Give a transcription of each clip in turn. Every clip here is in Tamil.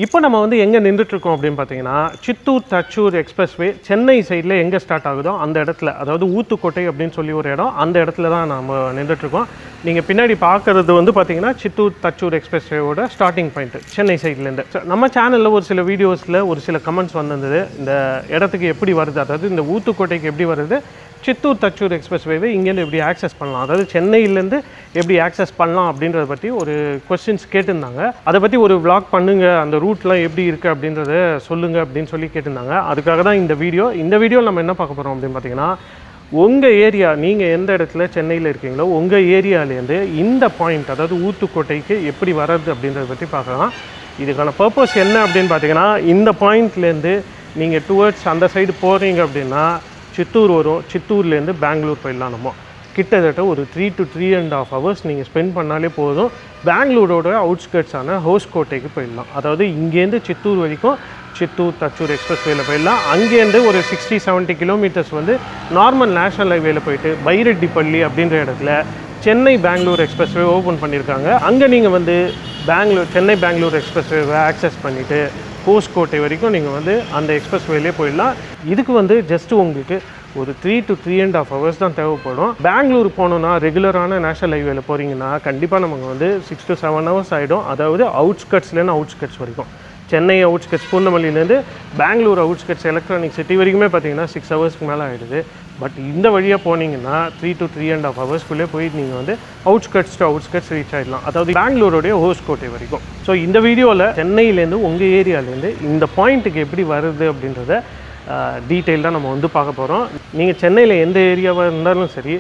இப்போ நம்ம வந்து எங்கே நின்றுட்டுருக்கோம் அப்படின்னு பார்த்தீங்கன்னா, சித்தூர் தச்சூர் எக்ஸ்பிரஸ்வே சென்னை சைடில் எங்கே ஸ்டார்ட் ஆகுதோ அந்த இடத்துல, அதாவது ஊத்துக்கோட்டை அப்படின்னு சொல்லி ஒரு இடம், அந்த இடத்துல தான் நம்ம நின்றுட்டுருக்கோம். நீங்கள் பின்னாடி பார்க்குறது வந்து பார்த்தீங்கன்னா சித்தூர் தச்சூர் எக்ஸ்பிரஸ்வேவோட ஸ்டார்டிங் பாயிண்ட் சென்னை சைட்லேருந்து. நம்ம சேனலில் ஒரு சில வீடியோஸில் ஒரு சில கமெண்ட்ஸ் வந்திருந்தது, இந்த இடத்துக்கு எப்படி வருது, அதாவது இந்த ஊத்துக்கோட்டைக்கு எப்படி வருது, சித்தூர் தச்சூர் எக்ஸ்பிரஸ்வேவை இங்கேருந்து எப்படி ஆக்சஸ் பண்ணலாம், அதாவது சென்னையிலேருந்து எப்படி ஆக்சஸ் பண்ணலாம் அப்படின்றத பற்றி ஒரு கொஸ்டின்ஸ் கேட்டிருந்தாங்க. அதை பற்றி ஒரு விளாக் பண்ணுங்கள், அந்த ரூட்லாம் எப்படி இருக்குது அப்படின்றத சொல்லுங்கள் அப்படின்னு சொல்லி கேட்டிருந்தாங்க. அதுக்காக தான் இந்த வீடியோவில் நம்ம என்ன பார்க்க போகிறோம் அப்படின்னு பார்த்தீங்கன்னா, உங்கள் ஏரியா, நீங்கள் எந்த இடத்துல சென்னையில் இருக்கீங்களோ உங்கள் ஏரியாவிலேருந்து இந்த பாயிண்ட், அதாவது ஊத்துக்கோட்டைக்கு எப்படி வர்றது அப்படின்றத பற்றி பார்க்கலாம். இதுக்கான பர்பஸ் என்ன அப்படின்னு பார்த்தீங்கன்னா, இந்த பாயிண்ட்லேருந்து நீங்கள் டுவர்ட்ஸ் அந்த சைடு போகிறீங்க அப்படின்னா சித்தூர் வரும், சித்தூர்லேருந்து பெங்களூர் போயிடலாம். நம்ம கிட்டத்தட்ட ஒரு 3 to 3.5 hours நீங்கள் ஸ்பெண்ட் பண்ணாலே போதும். பெங்களூரோட அவுட்ஸ்கர்ட்ஸான ஹோஸ்கோட்டைக்கு போயிடலாம். அதாவது இங்கேருந்து சித்தூர் வரைக்கும் சித்தூர் தச்சூர் எக்ஸ்பிரஸ்வேல போயிடலாம். அங்கேருந்து ஒரு 60-70 கிலோமீட்டர்ஸ் வந்து நார்மல் நேஷனல் ஹைவேல போயிட்டு பைரெட்டிப்பள்ளி அப்படின்ற இடத்துல சென்னை பெங்களூர் எக்ஸ்பிரஸ்வே ஓப்பன் பண்ணியிருக்காங்க. அங்கே நீங்கள் வந்து சென்னை பெங்களூர் எக்ஸ்பிரஸ்வேவை ஆக்சஸ் பண்ணிவிட்டு ஹோஸ்கோட்டை வரைக்கும் நீங்கள் வந்து அந்த எக்ஸ்பிரஸ்வேலே போயிடலாம். இதுக்கு வந்து ஜஸ்ட்டு உங்களுக்கு ஒரு 3 to 3.5 hours தான் தேவைப்படும். பெங்களூர் போகணுன்னா ரெகுலரான நேஷனல் ஹைவேல போகிறீங்கன்னா கண்டிப்பாக நமக்கு வந்து 6 to 7 hours ஆகிடும். அதாவது அவுட்ஸ்கட்ஸ்லேருந்து அவுட்ஸ்கட்ஸ் வரைக்கும், சென்னை அவுட்ஸ்கட்ஸ் பூந்தமல்லியிலேருந்து பெங்களூர் அவுட்ஸ்கட்ஸ் எலக்ட்ரானிக் சிட்டி வரைக்குமே பார்த்தீங்கன்னா 6 hours மேலே ஆகிடுது. பட் இந்த வழியாக போனீங்கன்னா 3 to 3.5 hours போயிட்டு நீங்கள் வந்து அவுட்ஸ்கட்ஸ் டு அவுட்ஸ்கட்ஸ் ரீச் ஆகிடலாம், அதாவது பெங்களூரோடைய ஹோஸ்கோட்டை வரைக்கும். ஸோ இந்த வீடியோவில் சென்னையிலேருந்து உங்கள் ஏரியாவிலேருந்து இந்த பாயிண்ட்டுக்கு எப்படி வருது அப்படின்றத டீட்டெயில்டாக நம்ம வந்து பார்க்க போகிறோம். நீங்கள் சென்னையில் எந்த ஏரியாவாக இருந்தாலும் சரி,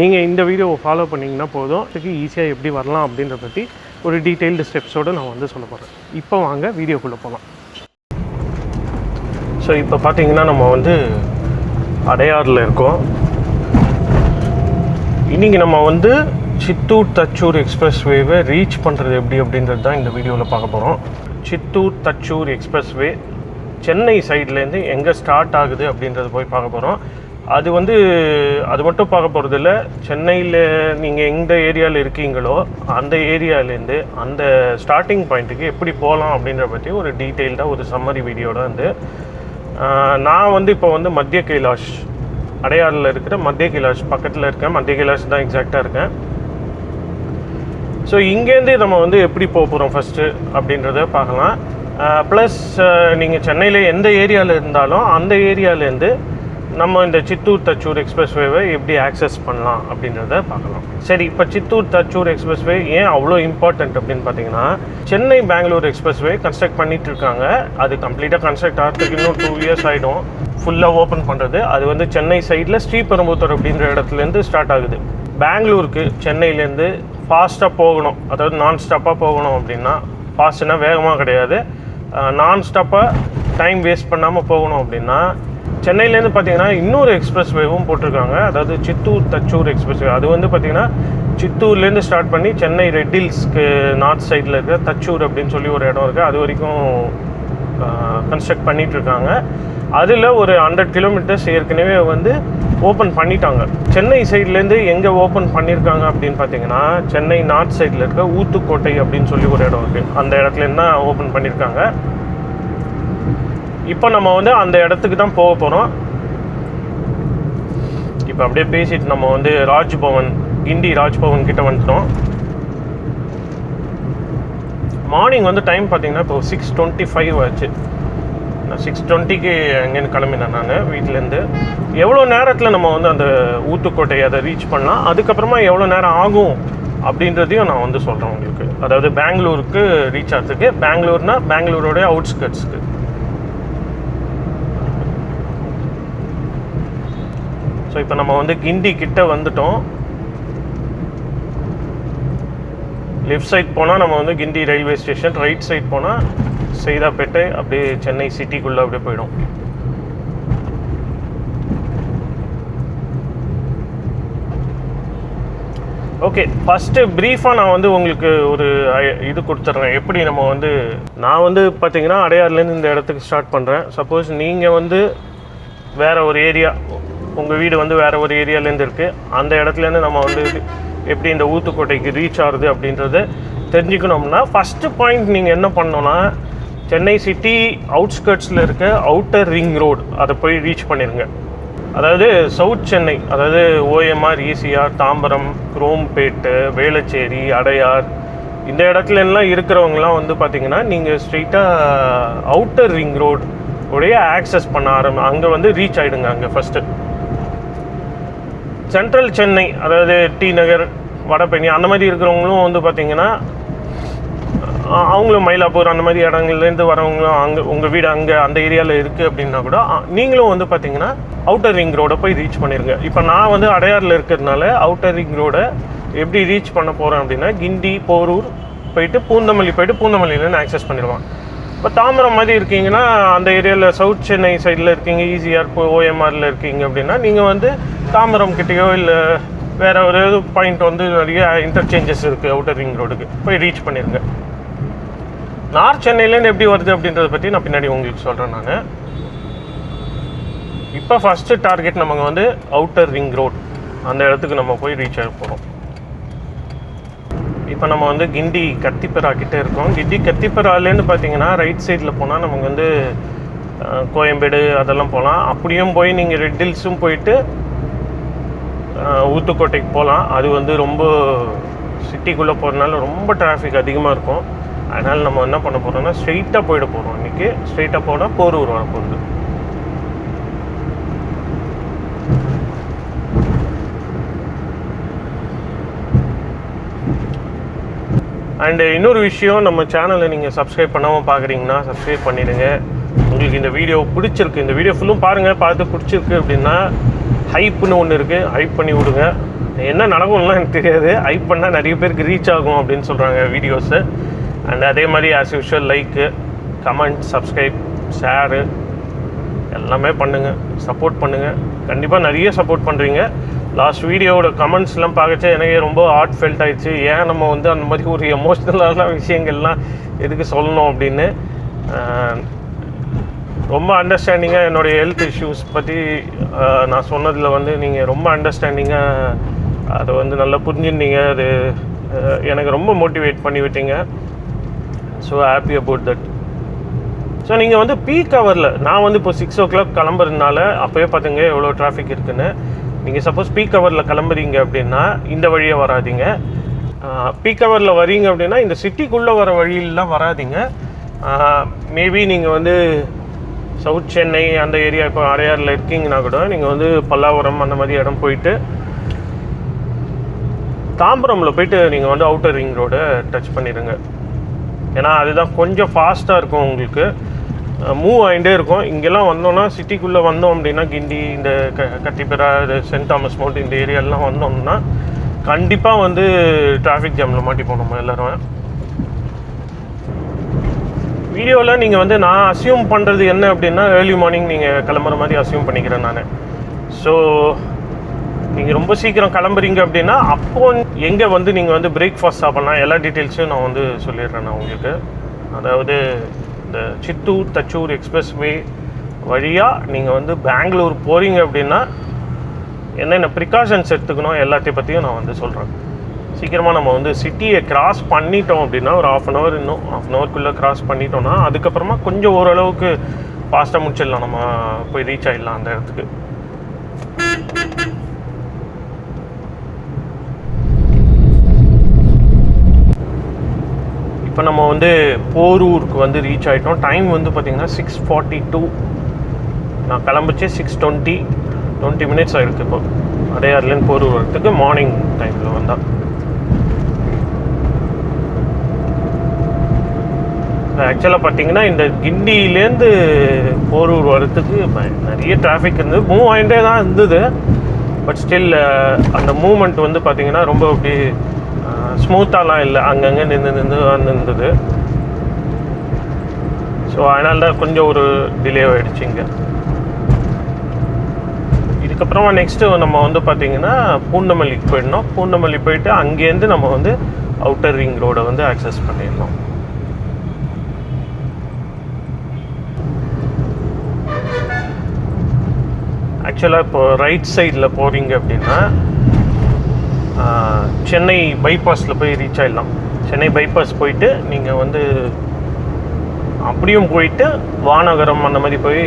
நீங்கள் இந்த வீடியோவை ஃபாலோ பண்ணிங்கன்னா போதும், அதுக்கு ஈஸியாக எப்படி வரலாம் அப்படின்றத பற்றி ஒரு டீட்டெயில்டு ஸ்டெப்ஸோடு நான் வந்து சொல்ல போகிறேன். இப்போ வாங்க வீடியோக்குள்ளே போகலாம். ஸோ இப்போ பார்த்தீங்கன்னா நம்ம வந்து அடையாறில் இருக்கோம். இன்றைக்கி நம்ம வந்து சித்தூர் தச்சூர் எக்ஸ்பிரஸ்வேவை ரீச் பண்ணுறது எப்படி அப்படின்றது தான் இந்த வீடியோவில் பார்க்க போகிறோம். சித்தூர் தச்சூர் எக்ஸ்பிரஸ்வே சென்னை சைட்லேருந்து எங்கே ஸ்டார்ட் ஆகுது அப்படின்றத போய் பார்க்க போகிறோம். அது மட்டும் பார்க்க போகிறது இல்லை, சென்னையில் நீங்கள் எந்த ஏரியாவில் இருக்கீங்களோ அந்த ஏரியாவிலேருந்து அந்த ஸ்டார்டிங் பாயிண்ட்டுக்கு எப்படி போகலாம் அப்படின்றத பற்றி ஒரு டீட்டெயில்டாக ஒரு சம்மரி வீடியோட வந்து நான் வந்து இப்போ வந்து மத்திய கைலாஷ், அடையாறில் இருக்கிற மத்திய கைலாஷ் பக்கத்தில் இருக்கேன். மத்திய கைலாஷ் தான் எக்ஸாக்டாக இருக்கேன். ஸோ இங்கேருந்து நம்ம வந்து எப்படி போக போகிறோம் ஃபஸ்ட்டு அப்படின்றத பார்க்கலாம். ப்ளஸ் நீங்கள் சென்னையில் எந்த ஏரியாவில் இருந்தாலும் அந்த ஏரியாவிலேருந்து நம்ம இந்த சித்தூர் தச்சூர் எக்ஸ்பிரஸ்வேவை எப்படி ஆக்சஸ் பண்ணலாம் அப்படின்றத பார்க்கலாம். சரி, இப்போ சித்தூர் தச்சூர் எக்ஸ்பிரஸ்வே ஏன் அவ்வளோ இம்பார்ட்டண்ட் அப்படின்னு பார்த்தீங்கன்னா, சென்னை பெங்களூர் எக்ஸ்பிரஸ்வே கன்ஸ்ட்ரக்ட் பண்ணிட்டு இருக்காங்க. அது கம்ப்ளீட்டாக கன்ஸ்ட்ரக்ட் ஆகிறதுக்கு இன்னும் 2 years ஆகிடும் ஃபுல்லாக ஓப்பன் பண்ணுறது. அது வந்து சென்னை சைடில் ஸ்ரீபெரும்புத்தூர் அப்படின்ற இடத்துலேருந்து ஸ்டார்ட் ஆகுது. பெங்களூருக்கு சென்னையிலேருந்து ஃபாஸ்ட்டாக போகணும், அதாவது நான் ஸ்டாப்பாக போகணும் அப்படின்னா, ஃபாஸ்ட்னா வேகமாக கிடையாது, நான் ஸ்டாப்பாக டைம் வேஸ்ட் பண்ணாமல் போகணும் அப்படின்னா சென்னையிலேருந்து பார்த்தீங்கன்னா இன்னொரு எக்ஸ்பிரஸ்வேவும் போட்டிருக்காங்க, அதாவது சித்தூர் தச்சூர் எக்ஸ்பிரஸ்வே. அது வந்து பார்த்திங்கன்னா சித்தூர்லேருந்து ஸ்டார்ட் பண்ணி சென்னை ரெட் ஹில்ஸ்க்கு நார்த் சைடில் இருக்கிற தச்சூர் அப்படின்னு சொல்லி ஒரு இடம் இருக்குது, அது வரைக்கும் கன்ஸ்ட்ரக்ட் பண்ணிகிட்ருக்காங்க. அதில் ஒரு 100 kilometers ஏற்கனவே வந்து ஓப்பன் பண்ணிட்டாங்க. சென்னை சைட்லேருந்து எங்கே ஓப்பன் பண்ணியிருக்காங்க அப்படின்னு பார்த்தீங்கன்னா, சென்னை நார்த் சைடில் இருக்க ஊத்துக்கோட்டை அப்படின்னு சொல்லி ஒரு இடம் இருக்குது, அந்த இடத்துலேருந்து தான் ஓப்பன் பண்ணியிருக்காங்க. இப்போ நம்ம வந்து அந்த இடத்துக்கு தான் போக போகிறோம். இப்போ அப்படியே பேசிட்டு நம்ம வந்து ராஜ்பவன், கிண்டி ராஜ்பவன் கிட்ட வந்துட்டோம். மார்னிங் வந்து டைம் பார்த்தீங்கன்னா இப்போ 6:25 ஆச்சு. நான் 6:20க்கு எங்கேருந்து கிளம்பினேன் நான் வீட்டிலேருந்து. எவ்வளோ நேரத்தில் நம்ம வந்து அந்த ஊத்துக்கோட்டையை அதை ரீச் பண்ணலாம், அதுக்கப்புறமா எவ்வளோ நேரம் ஆகும் அப்படின்றதையும் நான் வந்து சொல்கிறேன் உங்களுக்கு. அதாவது பெங்களூருக்கு ரீச் ஆகிறதுக்கு, பெங்களூர்னா பெங்களூரோடைய அவுட்ஸ்கட்ஸ்க்கு. ஸோ இப்போ நம்ம வந்து கிண்டி கிட்ட வந்துட்டோம். லெஃப்ட் சைட் போனால் நம்ம வந்து கிண்டி ரயில்வே ஸ்டேஷன், ரைட் சைட் போனால் சைதாப்பேட்டை, அப்படியே சென்னை சிட்டிக்குள்ளே அப்படியே போயிடும். ஓகே, ஃபஸ்ட்டு ப்ரீஃபாக நான் வந்து உங்களுக்கு ஒரு இது கொடுத்துட்றேன், எப்படி நம்ம வந்து நான் வந்து பார்த்தீங்கன்னா அடையாறுலேருந்து இந்த இடத்துக்கு ஸ்டார்ட் பண்ணுறேன். சப்போஸ் நீங்கள் வந்து வேறு ஒரு ஏரியா, உங்கள் வீடு வந்து வேறு ஒரு ஏரியாலேருந்து இருக்குது, அந்த இடத்துலேருந்து நம்ம வந்து எப்படி இந்த ஊத்துக்கோட்டைக்கு ரீச் ஆகுது அப்படின்றத தெரிஞ்சுக்கணும்னா, ஃபஸ்ட்டு பாயிண்ட் நீங்கள் என்ன பண்ணணும்னா, சென்னை சிட்டி அவுட்ஸ்கர்ட்ஸில் இருக்க அவுட்டர் ரிங் ரோடு அதை போய் ரீச் பண்ணிடுங்க. அதாவது சவுத் சென்னை, அதாவது ஓஎம்ஆர், ஈசிஆர், தாம்பரம், குரோம்பேட்டு, வேளச்சேரி, அடையார் இந்த இடத்துலலாம் இருக்கிறவங்களாம் வந்து பார்த்திங்கன்னா நீங்கள் ஸ்ட்ரெயிட்டாக அவுட்டர் ரிங் ரோடு உடைய ஆக்சஸ் பண்ண அங்கே வந்து ரீச் ஆகிடுங்க. அங்கே ஃபஸ்ட்டு சென்ட்ரல் சென்னை, அதாவது டி நகர், வடபழனி அந்த மாதிரி இருக்கிறவங்களும் வந்து பார்த்திங்கன்னா அவங்களும் மயிலாப்பூர் அந்த மாதிரி இடங்கள்லேருந்து வரவங்களும் அங்கே உங்கள் வீடு அங்கே அந்த ஏரியாவில் இருக்குது அப்படின்னா கூட நீங்களும் வந்து பார்த்திங்கன்னா அவுட்டர் ரிங் ரோடை போய் ரீச் பண்ணிடுங்க. இப்போ நான் வந்து அடையாரில் இருக்கிறதுனால அவுட்டர் ரிங் ரோடை எப்படி ரீச் பண்ண போகிறேன் அப்படின்னா கிண்டி, போரூர் போயிட்டு பூந்தமல்லி போயிட்டு பூந்தமல்லியிலேருந்து ஆக்சஸ் பண்ணிடுவான். இப்போ தாம்பரம் மாதிரி இருக்கீங்கன்னா அந்த ஏரியாவில் சவுத் சென்னை சைடில் இருக்கீங்க, ஈசிஆர் ஓஎம்ஆரில் இருக்கீங்க அப்படின்னா நீங்கள் வந்து தாம்பரம் கிட்டேயோ இல்லை வேறு ஒரு பாயிண்ட் வந்து நிறைய இன்டர்சேஞ்சஸ் இருக்குது அவுட்டர் ரிங் ரோடுக்கு போய் ரீச் பண்ணிடுங்க. நார்த் சென்னையிலேருந்து எப்படி வருது அப்படின்றத பற்றி நான் பின்னாடி உங்களுக்கு சொல்கிறேன். நான் இப்போ ஃபஸ்ட்டு டார்கெட் நமக்கு வந்து அவுட்டர் ரிங் ரோட், அந்த இடத்துக்கு நம்ம போய் ரீச் ஆக போகிறோம். இப்போ நம்ம வந்து கிண்டி கத்திப்பரா கிட்டே இருக்கோம். கிண்டி கத்திப்பராலேருந்து பார்த்தீங்கன்னா ரைட் சைடில் போனால் நமக்கு வந்து கோயம்பேடு அதெல்லாம் போகலாம். அப்படியும் போய் நீங்கள் ரெட் ஹில்ஸும் போயிட்டு ஊத்துக்கோட்டைக்கு போகலாம். அது வந்து ரொம்ப சிட்டிக்குள்ளே போகிறதுனால ரொம்ப டிராஃபிக் அதிகமாக இருக்கும். அதனால் நம்ம என்ன பண்ண போகிறோம்னா ஸ்ட்ரெயிட்டாக போயிட போகிறோம். இன்றைக்கி ஸ்ட்ரெயிட்டாக போனால் போரூர் வரப்போகுது. அண்டு இன்னொரு விஷயம், நம்ம சேனலை நீங்கள் சப்ஸ்கிரைப் பண்ணாமல் பார்க்குறீங்கன்னா சப்ஸ்கிரைப் பண்ணிவிடுங்க. உங்களுக்கு இந்த வீடியோ பிடிச்சிருக்கு, இந்த வீடியோ ஃபுல்லும் பாருங்கள். பார்த்து பிடிச்சிருக்கு அப்படின்னா ஹைப்புன்னு ஒன்று இருக்குது, ஹைப் பண்ணி விடுங்க. என்ன நடக்கும்லாம் எனக்கு தெரியாது, ஹைப் பண்ணால் நிறைய பேருக்கு ரீச் ஆகும் அப்படின்னு சொல்கிறாங்க வீடியோஸு. அண்ட் அதே மாதிரி as usual like, comment, subscribe, share எல்லாமே பண்ணுங்கள், சப்போர்ட் பண்ணுங்கள். கண்டிப்பாக நிறைய சப்போர்ட் பண்ணுறீங்க. லாஸ்ட் வீடியோவோட கமெண்ட்ஸ்லாம் பார்க்கச்சே எனக்கு ரொம்ப ஹார்ட் ஃபெல்ட் ஆகிடுச்சு. ஏன் நம்ம வந்து அந்த மாதிரி ஒரு எமோஷ்னலான விஷயங்கள்லாம் எதுக்கு சொல்லணும் அப்படின்னு. ரொம்ப அண்டர்ஸ்டாண்டிங்காக என்னுடைய ஹெல்த் இஷ்யூஸ் பற்றி நான் சொன்னதில் வந்து நீங்கள் ரொம்ப அண்டர்ஸ்டாண்டிங்காக அதை வந்து நல்லா புரிஞ்சுருந்தீங்க. அது எனக்கு ரொம்ப மோட்டிவேட் பண்ணி விட்டீங்க. So happy about that. So நீங்கள் வந்து பீக் ஹவரில், நான் வந்து இப்போ 6 o'clock கிளம்புறதுனால அப்போயே பார்த்துங்க எவ்வளோ டிராஃபிக் இருக்குன்னு. நீங்கள் சப்போஸ் பீக் ஹவரில் கிளம்புறீங்க அப்படின்னா இந்த வழியை வராதிங்க. பீக் ஹவரில் வரீங்க அப்படின்னா இந்த சிட்டிக்குள்ளே வர வழியிலலாம் வராதிங்க. மேபி நீங்கள் வந்து சவுத் சென்னை அந்த ஏரியா, இப்போ அடையாரில் இருக்கீங்கன்னா கூட நீங்கள் வந்து பல்லாவரம் அந்த மாதிரி இடம் போயிட்டு தாம்பரமில் போயிட்டு நீங்கள் வந்து அவுட்டர் ரிங் ரோடை டச் பண்ணிடுங்க. ஏன்னா அதுதான் கொஞ்சம் ஃபாஸ்ட்டாக இருக்கும், உங்களுக்கு மூவ் ஆகிட்டே இருக்கும். இங்கெல்லாம் வந்தோன்னா சிட்டிக்குள்ளே வந்தோம் அப்படின்னா கிண்டி, இந்த கத்திப்பரா, சென்ட் தாமஸ் மவுண்ட் இந்த ஏரியாலாம் வந்தோம்னா கண்டிப்பாக வந்து டிராஃபிக் ஜாமில் மாட்டிப்போம் நம்ம எல்லோரும். வீடியோவில் நீங்கள் வந்து நான் அசியூம் பண்ணுறது என்ன அப்படின்னா ஏர்லி மார்னிங் நீங்கள் கிளம்புற மாதிரி அசியூம் பண்ணிக்கிறேன் நான். ஸோ நீங்கள் ரொம்ப சீக்கிரம் கிளம்புறீங்க அப்படின்னா அப்போ எங்கே வந்து நீங்கள் வந்து பிரேக்ஃபாஸ்ட் சாப்பிட்லாம் எல்லா டீட்டெயில்ஸும் நான் வந்து சொல்லிடுறேன் நான் உங்களுக்கு. அதாவது இந்த சித்தூர் தச்சூர் எக்ஸ்பிரஸ்வே வழியாக நீங்கள் வந்து பெங்களூர் போகிறீங்க அப்படின்னா என்னென்ன ப்ரிகாஷன்ஸ் எடுத்துக்கணும் எல்லாத்தையும் பற்றியும் நான் வந்து சொல்கிறேன். சீக்கிரமாக நம்ம வந்து சிட்டியை கிராஸ் பண்ணிட்டோம் அப்படின்னா ஒரு ½ hour, இன்னும் ½ hourக்குள்ளே கிராஸ் பண்ணிட்டோம்னா அதுக்கப்புறமா கொஞ்சம் ஓரளவுக்கு ஃபாஸ்ட்டாக முடிச்சிடலாம், நம்ம போய் ரீச் ஆகிடலாம் அந்த இடத்துக்கு. இப்போ நம்ம வந்து போரூருக்கு வந்து ரீச் ஆகிட்டோம். டைம் வந்து பார்த்திங்கன்னா 6:42. நான் கிளம்பிச்சு 6:20 minutes ஆகிருக்கு. இப்போ அடையாறுலேருந்து போரூர் வரத்துக்கு மார்னிங் டைமில் வந்தால். ஆக்சுவலாக பார்த்தீங்கன்னா இந்த கிண்டியிலேருந்து போரூர் வரத்துக்கு நிறைய டிராஃபிக் இருந்தது, மூவ் ஆகிட்டே தான் இருந்தது. பட் ஸ்டில் அந்த மூமெண்ட் வந்து பார்த்திங்கன்னா ரொம்ப அப்படி ஸ்மூத்தாலாம் இல்லை, அங்கங்கே நின்று இருந்தது. ஸோ அதனால தான் கொஞ்சம் ஒரு டிலே ஆகிடுச்சு இங்கே. இதுக்கப்புறமா நெக்ஸ்ட்டு நம்ம வந்து பார்த்திங்கன்னா பூந்தமல்லிக்கு போயிடணும். பூந்தமல்லி போயிட்டு அங்கேருந்து நம்ம வந்து அவுட்டர் ரிங் ரோடை வந்து ஆக்சஸ் பண்ணிடணும். ஆக்சுவலாக இப்போ ரைட் சைடில் போகிறீங்க அப்படின்னா சென்னை பைபாஸில் போய் ரீச் ஆகிடலாம். சென்னை பைபாஸ் போயிட்டு நீங்கள் வந்து அப்படியும் போயிட்டு வானகரம் அந்த மாதிரி போய்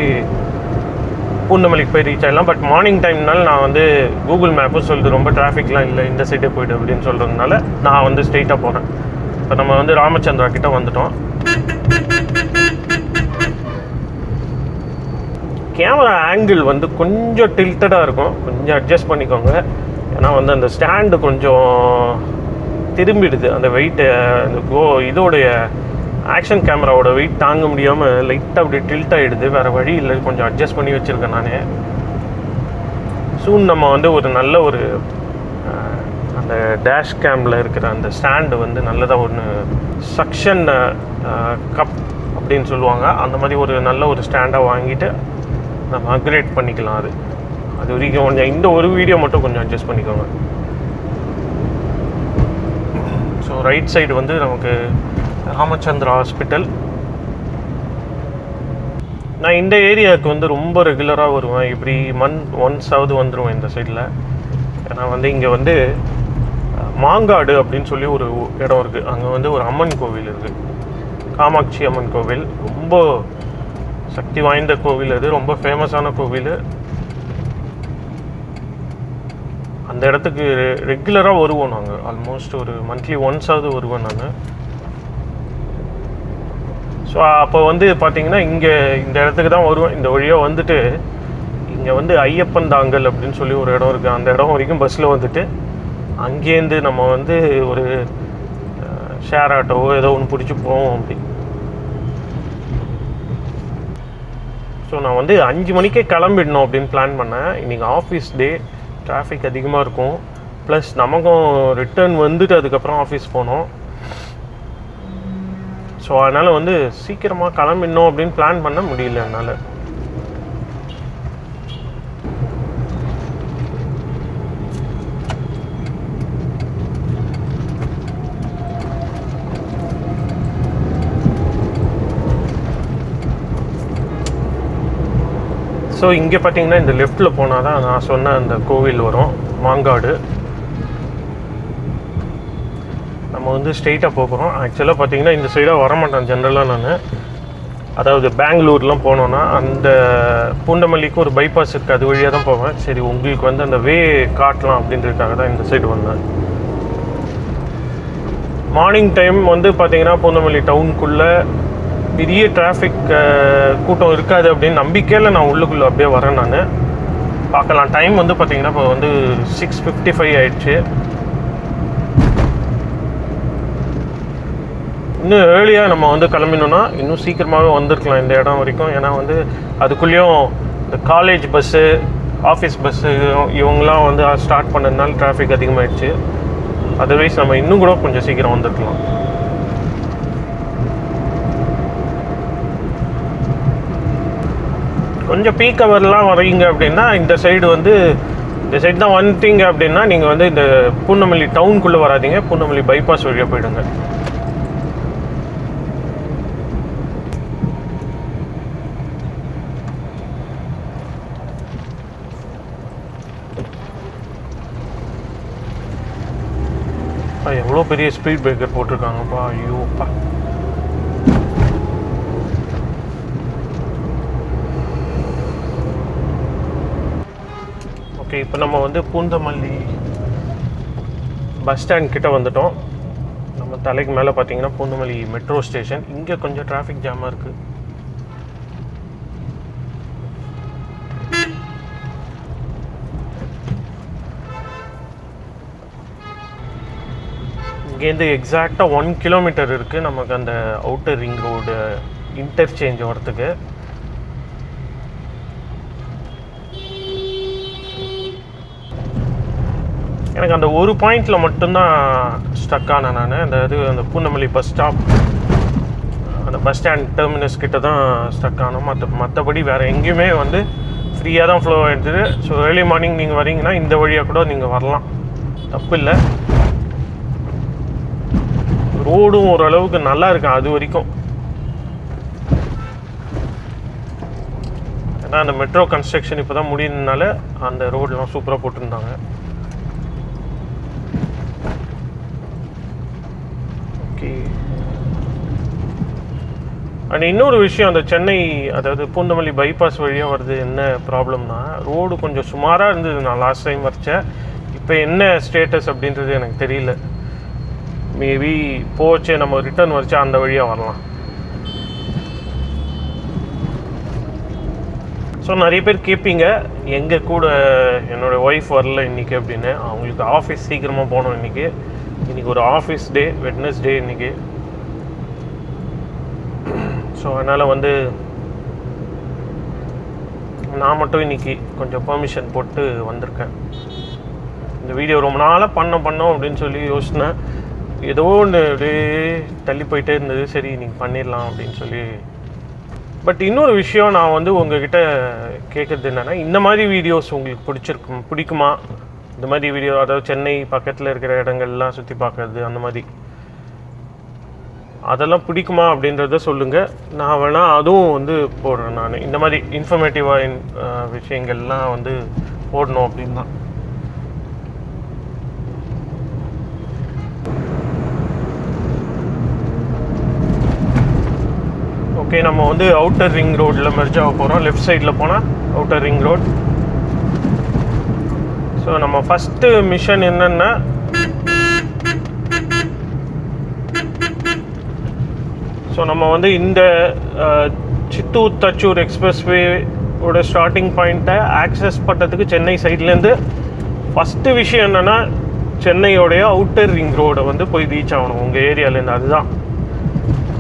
பூந்தமல்லிக்கு போய் ரீச் ஆகிடலாம். பட் மார்னிங் டைம்னால நான் வந்து கூகுள் மேப்பும் சொல்லுது ரொம்ப டிராஃபிக்லாம் இல்லை, இந்த சைடே போய்ட்டு அப்படின்னு சொல்கிறதுனால நான் வந்து ஸ்ட்ரெயிட்டாக போகிறேன். இப்போ நம்ம வந்து ராமச்சந்திரா கிட்ட வந்துட்டோம். கேமரா ஆங்கிள் வந்து கொஞ்சம் டில்ட்டடாக இருக்கும், கொஞ்சம் அட்ஜஸ்ட் பண்ணிக்கோங்க. ஏன்னா வந்து அந்த ஸ்டாண்டு கொஞ்சம் திரும்பிடுது, அந்த வெயிட்டு அந்த இதோடைய ஆக்ஷன் கேமராவோட வெயிட் தாங்க முடியாமல் லைட்டாக அப்படி டில்ட் ஆகிடுது. வேறு வழி இல்லை, கொஞ்சம் அட்ஜஸ்ட் பண்ணி வச்சுருக்கேன் நான். சூன் நம்ம வந்து ஒரு நல்ல ஒரு அந்த டேஷ் கேமில் இருக்கிற அந்த ஸ்டாண்டு வந்து நல்லதாக ஒன்று சக்ஷன் கப் அப்படின்னு சொல்லுவாங்க, அந்த மாதிரி ஒரு நல்ல ஒரு ஸ்டாண்டாக வாங்கிட்டு நம்ம அப்கிரேட் பண்ணிக்கலாம். அது வரைக்கும் கொஞ்சம் இந்த ஒரு வீடியோ மட்டும் கொஞ்சம் அட்ஜஸ்ட் பண்ணிக்கோங்க. ஸோ ரைட் சைடு வந்து நமக்கு ராமச்சந்திரா ஹாஸ்பிட்டல். நான் இந்த ஏரியாவுக்கு வந்து ரொம்ப ரெகுலராக வருவேன், இப்படி ஒன்ஸாவது வந்துடுவேன் இந்த சைடில். ஏன்னா வந்து இங்கே வந்து மாங்காடு அப்படின்னு சொல்லி ஒரு இடம் இருக்குது, அங்கே வந்து ஒரு அம்மன் கோவில் இருக்குது, காமாட்சி அம்மன் கோவில். ரொம்ப சக்தி வாய்ந்த கோவில், அது ரொம்ப ஃபேமஸான கோவில். அந்த இடத்துக்கு ரெகுலராக வருவோம் நாங்கள், ஆல்மோஸ்ட் ஒரு மந்த்லி ஒன்ஸாவது வருவேன் நான். ஸோ அப்போ வந்து பார்த்திங்கன்னா இங்கே இந்த இடத்துக்கு தான் வருவேன். இந்த வழியாக வந்துட்டு இங்கே வந்து ஐயப்பன் தாங்கல் அப்படின்னு சொல்லி ஒரு இடம் இருக்குது, அந்த இடம் வரைக்கும் பஸ்ஸில் வந்துட்டு அங்கேருந்து நம்ம வந்து ஒரு ஷேர் ஆட்டோவோ ஏதோ ஒன்று பிடிச்சி போவோம் அப்படி. ஸோ நான் வந்து 5 மணிக்கே கிளம்பிடணும் அப்படின்னு பிளான் பண்ணேன். இன்றைக்கி ஆஃபீஸ் டே, டிராஃபிக் அதிகமாக இருக்கும், ப்ளஸ் நமக்கும் ரிட்டர்ன் வந்துட்டு அதுக்கப்புறம் ஆஃபீஸ் போனோம். ஸோ அதனால் வந்து சீக்கிரமாக கிளம்பிடணும் அப்படின்னு பிளான் பண்ண முடியல என்னால். ஸோ இங்கே பார்த்தீங்கன்னா இந்த லெஃப்ட்டில் போனால் தான் நான் சொன்ன அந்த கோவில் வரும், மாங்காடு. நம்ம வந்து ஸ்ட்ரெயிட்டாக போகிறோம். ஆக்சுவலாக பார்த்தீங்கன்னா இந்த சைடாக வரமாட்டேன் ஜென்ரலாக நான். அதாவது பெங்களூர்லாம் போனோன்னா அந்த பூந்தமல்லிக்கு ஒரு பைபாஸ் இருக்குது, அது வழியாக தான் போவேன். சரி உங்களுக்கு வந்து அந்த வே காட்டலாம் அப்படின்றதுக்காக தான் இந்த சைடு வந்தேன். மார்னிங் டைம் வந்து பார்த்தீங்கன்னா பூந்தமல்லி டவுனுக்குள்ளே பெரிய டிராஃபிக் கூட்டம் இருக்காது அப்படின்னு நம்பிக்கையில் நான் உள்ளுக்குள்ளே அப்படியே வரேன். நான் பார்க்கலாம். டைம் வந்து பார்த்திங்கன்னா இப்போ வந்து 6:55 ஆயிடுச்சு. இன்னும் ஏர்லியாக நம்ம வந்து கிளம்பினோன்னா இன்னும் சீக்கிரமாகவே வந்திருக்கலாம் இந்த இடம் வரைக்கும். ஏன்னா வந்து அதுக்குள்ளேயும் இந்த காலேஜ் பஸ்ஸு, ஆஃபீஸ் பஸ்ஸு இவங்களாம் வந்து ஸ்டார்ட் பண்ணதுனால டிராஃபிக் அதிகமாகிடுச்சு. அதர்வைஸ் நம்ம இன்னும் கூட கொஞ்சம் சீக்கிரம் வந்திருக்கலாம். கொஞ்சம் பீக் ஹவர்லாம் வரீங்க அப்படின்னா இந்த சைடு வந்து இந்த சைடு தான் வந்துட்டீங்க அப்படின்னா நீங்கள் வந்து இந்த பூந்தமல்லி டவுனுக்குள்ளே வராதிங்க, பூந்தமல்லி பைபாஸ் வழியாக போயிடுங்க. எவ்வளோ பெரிய ஸ்பீட் பிரேக்கர் போட்டிருக்காங்கப்பா, ஐயோப்பா. ஓகே, இப்போ நம்ம வந்து பூந்தமல்லி பஸ் ஸ்டாண்ட் கிட்ட வந்துட்டோம். நம்ம தலைக்கு மேலே பார்த்தீங்கன்னா பூந்தமல்லி மெட்ரோ ஸ்டேஷன். இங்கே கொஞ்சம் டிராஃபிக் ஜாமாக இருக்குது. இங்கேருந்து எக்ஸாக்டாக 1 கிலோமீட்டர் இருக்குது நமக்கு அந்த அவுட்டர் ரிங் ரோடு இன்டர்சேஞ்ச் வரத்துக்கு. எனக்கு அந்த ஒரு பாயிண்டில் மட்டும்தான் ஸ்டக் ஆனேன் நான். அந்த பூந்தமல்லி பஸ் ஸ்டாப், அந்த பஸ் ஸ்டாண்ட் டெர்மினஸ் கிட்ட தான் ஸ்டக் ஆனோம். மற்றபடி வேறு எங்கேயுமே வந்து ஃப்ரீயாக தான் ஃப்ளோ ஆகிடுது. ஸோ ஏர்லி மார்னிங் நீங்கள் வரீங்கன்னா இந்த வழியாக கூட நீங்கள் வரலாம், தப்பு இல்லை. ரோடும் ஓரளவுக்கு நல்லா இருக்கு அது வரைக்கும். ஏன்னா அந்த மெட்ரோ கன்ஸ்ட்ரக்ஷன் இப்போ தான் முடியுதுனால அந்த ரோடெலாம் சூப்பராக போட்டிருந்தாங்க. ஓகே, அண்ட் இன்னொரு விஷயம், அந்த சென்னை அதாவது பூந்தமல்லி பைபாஸ் வழியாக வருது என்ன ப்ராப்ளம்னா, ரோடு கொஞ்சம் சுமாராக இருந்தது. நான் லாஸ்ட் டைம் வரைச்சேன். இப்போ என்ன ஸ்டேட்டஸ் அப்படின்றது எனக்கு தெரியல. மேபி போச்சு நம்ம ரிட்டர்ன் வரைச்சா அந்த வழியாக வரலாம். ஸோ நிறைய பேர் கேட்பீங்க எங்கள் கூட என்னோடய ஒய்ஃப் வரல இன்றைக்கி அப்படின்னு. அவங்களுக்கு ஆஃபீஸ் சீக்கிரமாக போகணும் இன்றைக்கி. இன்றைக்கி ஒரு ஆஃபீஸ் டே, வெட்னஸ்டே இன்றைக்கி. ஸோ அதனால் வந்து நான் மட்டும் இன்றைக்கி கொஞ்சம் பெர்மிஷன் போட்டு வந்திருக்கேன். இந்த வீடியோ ரொம்ப நாளாக பண்ணோம் அப்படின்னு சொல்லி யோசினேன். ஏதோ ஒன்று அப்படியே தள்ளி போயிட்டே இருந்தது. சரி நீங்கள் பண்ணிடலாம் அப்படின்னு சொல்லி. பட் இன்னொரு விஷயம் நான் வந்து உங்ககிட்ட கேட்குறது என்னென்னா, இந்த மாதிரி வீடியோஸ் உங்களுக்கு பிடிக்குமா? இந்த மாதிரி வீடியோ, அதாவது சென்னை பக்கத்தில் இருக்கிற இடங்கள்லாம் சுற்றி பார்க்குறது, அந்த மாதிரி அதெல்லாம் பிடிக்குமா அப்படின்றத சொல்லுங்கள். நான் வேணால் அதுவும் வந்து போடுறேன். நான் இந்த மாதிரி இன்ஃபர்மேட்டிவாக விஷயங்கள்லாம் வந்து போடணும் அப்படின்னு தான். ஓகே, நம்ம வந்து அவுட்டர் ரிங் ரோடில் மெர்ஜ் ஆக போகிறோம். லெஃப்ட் சைடில் போனால் அவுட்டர் ரிங் ரோட். ஸோ நம்ம ஃபஸ்ட்டு மிஷன் என்னென்னா, ஸோ நம்ம வந்து இந்த சித்தூர் தச்சூர் எக்ஸ்பிரஸ்வேயோட ஸ்டார்டிங் பாயிண்ட்டை ஆக்சஸ் பண்ணுறதுக்கு சென்னை சைட்லேருந்து ஃபஸ்ட்டு விஷயம் என்னென்னா, சென்னையோடைய அவுட்டர் ரிங் ரோடை வந்து போய் ரீச் ஆகணும் உங்கள் ஏரியாவிலேருந்து. அதுதான்.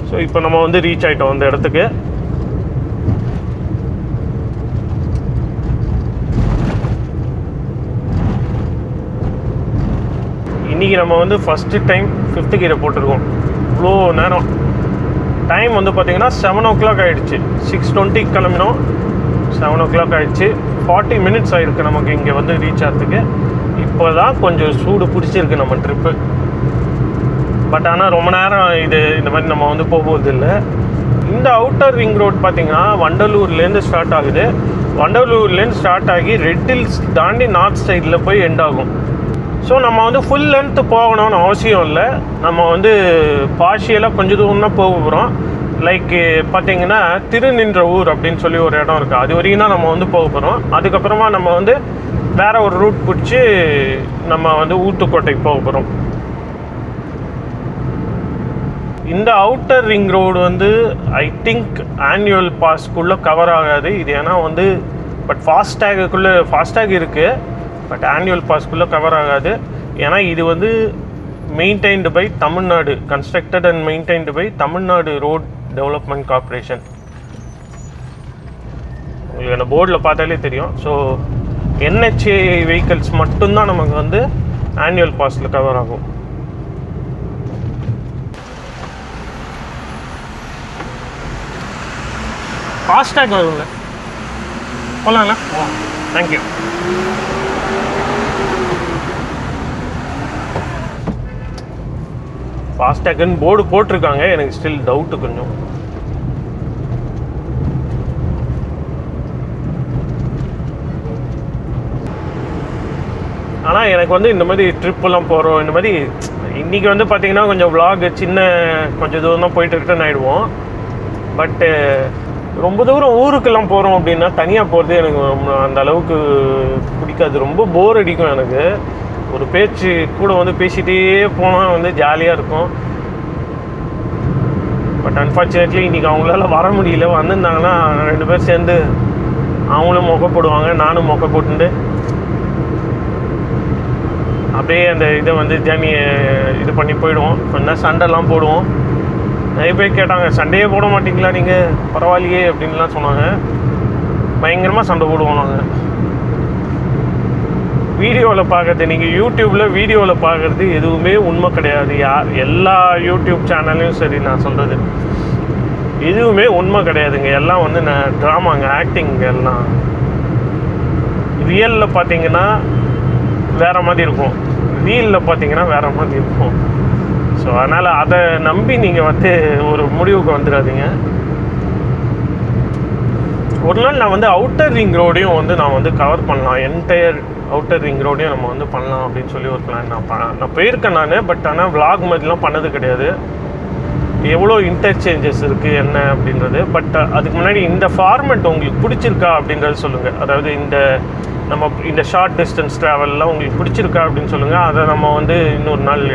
ஸோ இப்போ நம்ம வந்து ரீச் ஆகிட்டோம் அந்த இடத்துக்கு. இன்றைக்கி நம்ம வந்து ஃபஸ்ட்டு டைம் 5th கியரை போட்டிருக்கோம். இவ்வளோ நேரம் டைம் வந்து பார்த்திங்கன்னா 7 o'clock ஆகிடுச்சு. 6:20 கிளம்பினோம். 7 o'clock ஆகிடுச்சு. 40 minutes ஆகிருக்கு நமக்கு இங்கே வந்து ரீச் ஆகிறதுக்கு. இப்போ தான் கொஞ்சம் சூடு பிடிச்சிருக்கு நம்ம ட்ரிப்பு. பட் ஆனால் ரொம்ப நேரம் இந்த மாதிரி நம்ம வந்து போகிறது இல்லை. இந்த அவுட்டர் ரிங் ரோட் பார்த்திங்கன்னா வண்டலூர்லேருந்து ஸ்டார்ட் ஆகுது. வண்டலூர்லேருந்து ஸ்டார்ட் ஆகி ரெட் ஹில்ஸ் தாண்டி நார்த் சைடில் போய் எண்ட் ஆகும். ஸோ நம்ம வந்து ஃபுல் லென்த்து போகணும்னு அவசியம் இல்லை. நம்ம வந்து பார்ஷியலாக கொஞ்சம் தூரம் தான் போக போகிறோம். லைக் பார்த்திங்கன்னா திருநின்ற ஊர் அப்படின்னு சொல்லி ஒரு இடம் இருக்குது. அது வரைக்கும் தான் நம்ம வந்து போக போகிறோம். அதுக்கப்புறமா நம்ம வந்து வேறு ஒரு ரூட் பிடிச்சி நம்ம வந்து ஊத்துக்கோட்டைக்கு போக போகிறோம். இந்த அவுட்டர் ரிங் ரோடு வந்து ஐ திங்க் ஆனுவல் பாஸ்க்குள்ளே கவர் ஆகாது இது. ஏன்னா வந்து பட் ஃபாஸ்டேக் இருக்குது. பட் ஆனுவல் பாஸ்க்குள்ளே கவர் ஆகாது. ஏன்னா இது வந்து maintained by Tamil Nadu, constructed and maintained by Tamil Nadu road development corporation. உங்களுக்கு அந்த போர்டில் பார்த்தாலே தெரியும். ஸோ NHA வெஹிக்கிள்ஸ் மட்டும்தான் நமக்கு வந்து ஆனுவல் பாஸில் கவர் ஆகும். ஃபாஸ்டாக் வரும்ல, போகலாங்களா? தேங்க்யூ. ஃபாஸ்டாக்னு போர்டு போட்டிருக்காங்க. எனக்கு ஸ்டில் டவுட்டு கொஞ்சம். ஆனால் எனக்கு வந்து இந்த மாதிரி ட்ரிப்பெல்லாம் போகிறோம். இந்த மாதிரி இன்றைக்கி வந்து பார்த்திங்கன்னா கொஞ்சம் விலாக் கொஞ்சம் தூரம் தான் போயிட்டு ரிட்டர்ன் ஆகிடுவோம். பட்டு ரொம்ப தூரம் ஊருக்கெல்லாம் போகிறோம் அப்படின்னா தனியாக போகிறது எனக்கு அந்த அளவுக்கு பிடிக்காது. ரொம்ப போர் அடிக்கும் எனக்கு. ஒரு பேச்சு கூட வந்து பேசிகிட்டே போனால் வந்து ஜாலியாக இருக்கும். பட் அன்ஃபார்ச்சுனேட்லி இன்றைக்கி அவங்களால வர முடியல. வந்திருந்தாங்கன்னா 2 பேர் சேர்ந்து அவங்களும் மொக்க போடுவாங்க, நானும் மொக்க போட்டுண்டு அப்படியே அந்த இதை வந்து ஜேர்னியை இது பண்ணி போயிடுவோம். கொஞ்சம் சண்டைலாம் போடுவோம். நிறைய பேர் கேட்டாங்க, சண்டையே போட மாட்டிங்களா நீங்கள், பரவாயில்லையே அப்படின்லாம் சொன்னாங்க. பயங்கரமாக சண்டை போடுவோம் நாங்கள். வீடியோவில் பார்க்குறது, நீங்கள் யூடியூப்பில் வீடியோவில் பார்க்குறது எதுவுமே உண்மை கிடையாது. எல்லா யூடியூப் சேனல்லையும் சரி நான் சொல்கிறது எதுவுமே உண்மை கிடையாதுங்க. எல்லாம் வந்து ட்ராமாங்க, ஆக்டிங்க. எல்லாம் ரியலில் பார்த்தீங்கன்னா வேறு மாதிரி இருக்கும், ரீலில் பார்த்தீங்கன்னா வேறு மாதிரி இருக்கும். ஸோ அதனால் அதை நம்பி நீங்கள் வந்து ஒரு முடிவுக்கு வந்துடாதீங்க. ஒரு நாள் நான் வந்து அவுட்டர் ரிங் ரோடையும் வந்து நான் வந்து கவர் பண்ணலாம். என்டையர் அவுட்டர் ரிங் ரோடையும் நம்ம வந்து பண்ணலாம் அப்படின்னு சொல்லி ஒரு பிளான் நான் போயிருக்கேன் நான். பட் ஆனால் விலாக் மாதிரிலாம் பண்ணது கிடையாது. எவ்வளோ இன்டர்சேஞ்சஸ் இருக்குது என்ன அப்படின்றது. பட் அதுக்கு முன்னாடி இந்த ஃபார்மெட் உங்களுக்கு பிடிச்சிருக்கா அப்படின்றது சொல்லுங்கள். அதாவது நம்ம இந்த ஷார்ட் டிஸ்டன்ஸ் ட்ராவல்லாம் உங்களுக்கு பிடிச்சிருக்கா அப்படின்னு சொல்லுங்கள். அதை நம்ம வந்து இன்னொரு நாள்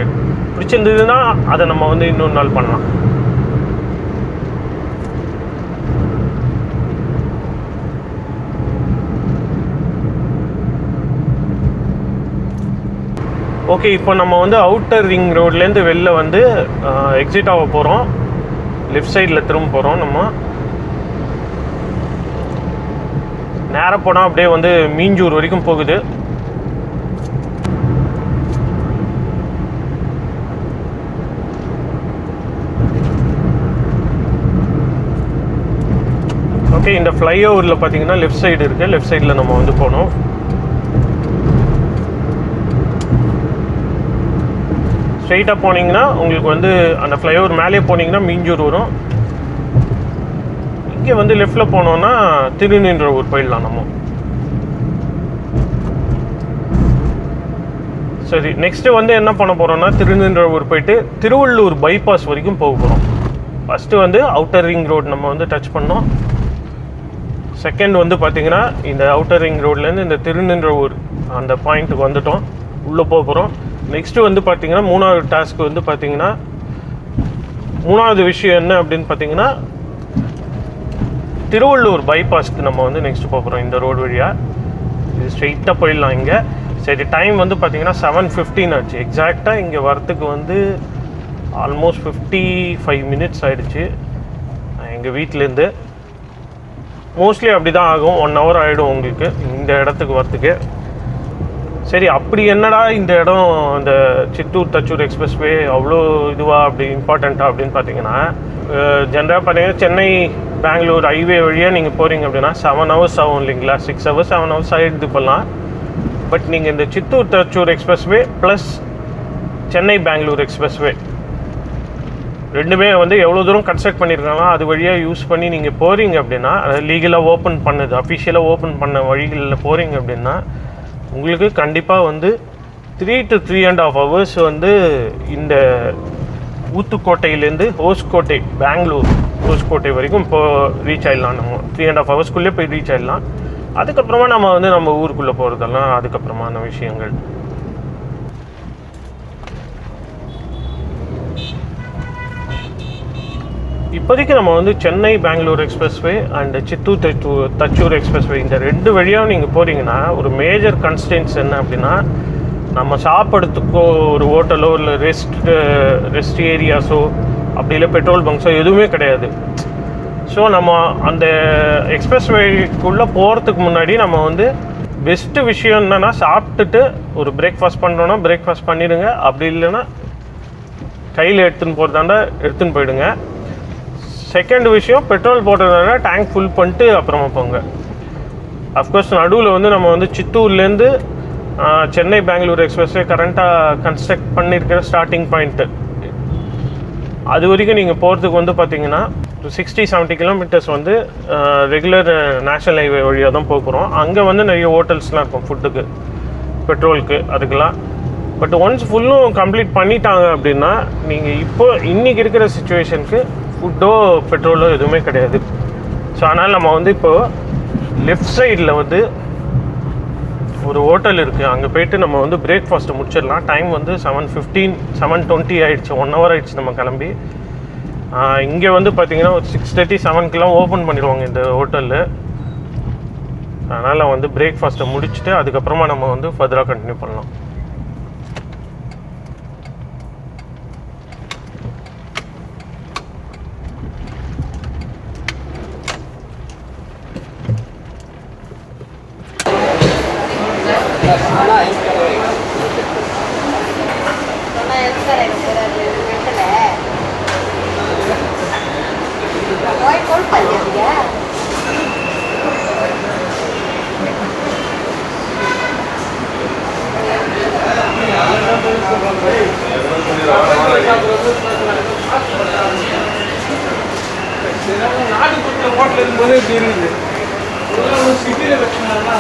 பிடிச்சிருந்ததுன்னா அதை நம்ம வந்து இன்னொரு நாள் பண்ணலாம். ஓகே, இப்போ நம்ம வந்து அவுட்டர் ரிங் ரோட்லேருந்து வெளில வந்து எக்ஸிட் ஆக போகிறோம். லெஃப்ட் சைடில் திரும்ப போகிறோம். நம்ம நேராக போனால் அப்படியே வந்து மீஞ்சூர் வரைக்கும் போகுது. ஓகே, இந்த ஃப்ளைஓவரில் பார்த்தீங்கன்னா லெஃப்ட் சைடு இருக்குது. லெஃப்ட் சைடில் நம்ம வந்து போனோம். ஸ்ட்ரெயிட்டாக போனீங்கன்னா உங்களுக்கு வந்து அந்த ஃப்ளைஓவர் மேலே போனீங்கன்னா மீஞ்சூர் வரும். இங்கே வந்து லெஃப்டில் போனோன்னா திருநின்றவூர் போயிடலாம் நம்ம. சரி, நெக்ஸ்ட்டு வந்து என்ன பண்ண போகிறோம்னா திருநின்றவூர் போயிட்டு திருவள்ளூர் பைபாஸ் வரைக்கும் போக போகிறோம். ஃபஸ்ட்டு வந்து அவுட்டர் ரிங் ரோடு நம்ம வந்து டச் பண்ணோம். செகண்ட் வந்து பார்த்திங்கன்னா இந்த அவுட்டர் ரிங் ரோட்லேருந்து இந்த திருநின்றவூர் அந்த பாயிண்ட்டுக்கு வந்துட்டோம். உள்ளே போக போகிறோம். நெக்ஸ்ட்டு வந்து பார்த்திங்கன்னா மூணாவது டாஸ்க்கு வந்து பார்த்திங்கன்னா மூணாவது விஷயம் என்ன அப்படின்னு பார்த்திங்கன்னா திருவள்ளூர் பைபாஸ்க்கு நம்ம வந்து நெக்ஸ்ட்டு போக போகிறோம். இந்த ரோடு வழியாக இது ஸ்ட்ரெயிட்டாக போயிடலாம் இங்கே. சரி, டைம் வந்து பார்த்திங்கன்னா 7:15 ஆச்சு. எக்ஸாக்டாக இங்கே வரத்துக்கு வந்து ஆல்மோஸ்ட் 55 மினிட்ஸ் ஆகிடுச்சு எங்கள் வீட்டிலேருந்து. மோஸ்ட்லி அப்படி தான் ஆகும், 1 hour ஆகிடும் உங்களுக்கு இந்த இடத்துக்கு வரத்துக்கு. சரி, அப்படி என்னடா இந்த இடம் இந்த சித்தூர் தச்சூர் எக்ஸ்பிரஸ்வே அவ்வளோ இதுவாக அப்படி இம்பார்ட்டண்ட்டாக அப்படின்னு பார்த்தீங்கன்னா, ஜென்ரலாக பார்த்தீங்கன்னா சென்னை பெங்களூர் ஹைவே வழியாக நீங்கள் போகிறீங்க அப்படின்னா 7 hours ஆகும் இல்லைங்களா. 6 hours 7 hours ஆகிடுது இப்போல்லாம். பட் நீங்கள் இந்த Chittoor Thachur expressway plus Chennai Bangalore expressway ரெண்டுமே வந்து எவ்வளோ தூரம் கன்ஸ்ட்ரக்ட் பண்ணியிருக்காங்களோ அது வழியாக யூஸ் பண்ணி நீங்கள் போகிறீங்க அப்படின்னா, அதாவது லீகலாக ஓப்பன் பண்ணது அஃபிஷியலாக ஓப்பன் பண்ண வழிகளில் போகிறீங்க அப்படின்னா உங்களுக்கு கண்டிப்பாக வந்து 3 to 3.5 hours வந்து இந்த ஊத்துக்கோட்டையிலேருந்து ஹோஸ்கோட்டை பெங்களூர் ஹோஸ்கோட்டை வரைக்கும் இப்போ ரீச் ஆகிடலாம். நம்ம 3.5 hours போய் ரீச் ஆகிடலாம். அதுக்கப்புறமா நம்ம வந்து நம்ம ஊருக்குள்ளே போகிறதெல்லாம் அதுக்கப்புறமான விஷயங்கள். இப்போதைக்கு நம்ம வந்து Chennai Bangalore expressway and Chittoor Thachur expressway இந்த 2 வழியாக நீங்கள் போகிறீங்கன்னா ஒரு மேஜர் கன்ஸ்டன்ஸ் என்ன அப்படின்னா, நம்ம சாப்பிட்றதுக்கோ ஒரு ஹோட்டலோ இல்லை ரெஸ்ட் ஏரியாஸோ அப்படி இல்லை பெட்ரோல் பங்க்ஸோ எதுவுமே கிடையாது. ஸோ நம்ம அந்த எக்ஸ்பிரஸ்வேக்குள்ளே போகிறதுக்கு முன்னாடி நம்ம வந்து பெஸ்ட்டு விஷயம் என்னென்னா, சாப்பிட்டுட்டு ஒரு பிரேக்ஃபாஸ்ட் பண்ணுறோன்னா பிரேக்ஃபாஸ்ட் பண்ணிடுங்க. அப்படி இல்லைன்னா கையில் எடுத்துன்னு போகிறதாண்டா எடுத்துன்னு போயிடுங்க. செகண்ட் விஷயம், பெட்ரோல் போடுறதுனால டேங்க் ஃபுல் பண்ணிட்டு அப்புறமா போங்க. அஃப்கோர்ஸ் நடுவில் வந்து நம்ம வந்து சித்தூர்லேருந்து சென்னை பெங்களூர் எக்ஸ்பிரஸ்வே கரண்ட்டாக கன்ஸ்ட்ரக்ட் பண்ணியிருக்கிற ஸ்டார்டிங் பாயிண்ட்டு அது வரைக்கும் நீங்கள் போகிறதுக்கு வந்து பார்த்திங்கன்னா 60-70 kilometers வந்து ரெகுலர் நேஷ்னல் ஹைவே வழியாக தான் போகிறோம். அங்கே வந்து நிறைய ஹோட்டல்ஸ்லாம் இருக்கும் ஃபுட்டுக்கு பெட்ரோலுக்கு அதுக்கெல்லாம். பட் ஒன்ஸ் ஃபுல்லும் கம்ப்ளீட் பண்ணிட்டாங்க அப்படின்னா நீங்கள் இப்போ இன்றைக்கி இருக்கிற சுச்சுவேஷனுக்கு ஃபுட்டோ பெட்ரோலோ எதுவுமே கிடையாது. ஸோ அதனால் நம்ம வந்து இப்போது லெஃப்ட் சைடில் வந்து ஒரு ஹோட்டல் இருக்குது, அங்கே போய்ட்டு நம்ம வந்து பிரேக்ஃபாஸ்ட்டு முடிச்சிடலாம். டைம் வந்து 7:15 7:20 ஆகிடுச்சு. 1 hour ஆகிடுச்சு நம்ம கிளம்பி. இங்கே வந்து பார்த்திங்கன்னா ஒரு 6:30 7 ஓப்பன் பண்ணிடுவாங்க இந்த ஹோட்டலில். அதனால் வந்து பிரேக்ஃபாஸ்ட்டை முடிச்சுட்டு அதுக்கப்புறமா நம்ம வந்து ஃபர்தராக கண்டினியூ பண்ணலாம். நாட்டுப்புற ஹோட்டல் இருக்கும்போது இப்படி இருக்குது. சிட்டியில் வச்சுருந்தாங்கன்னா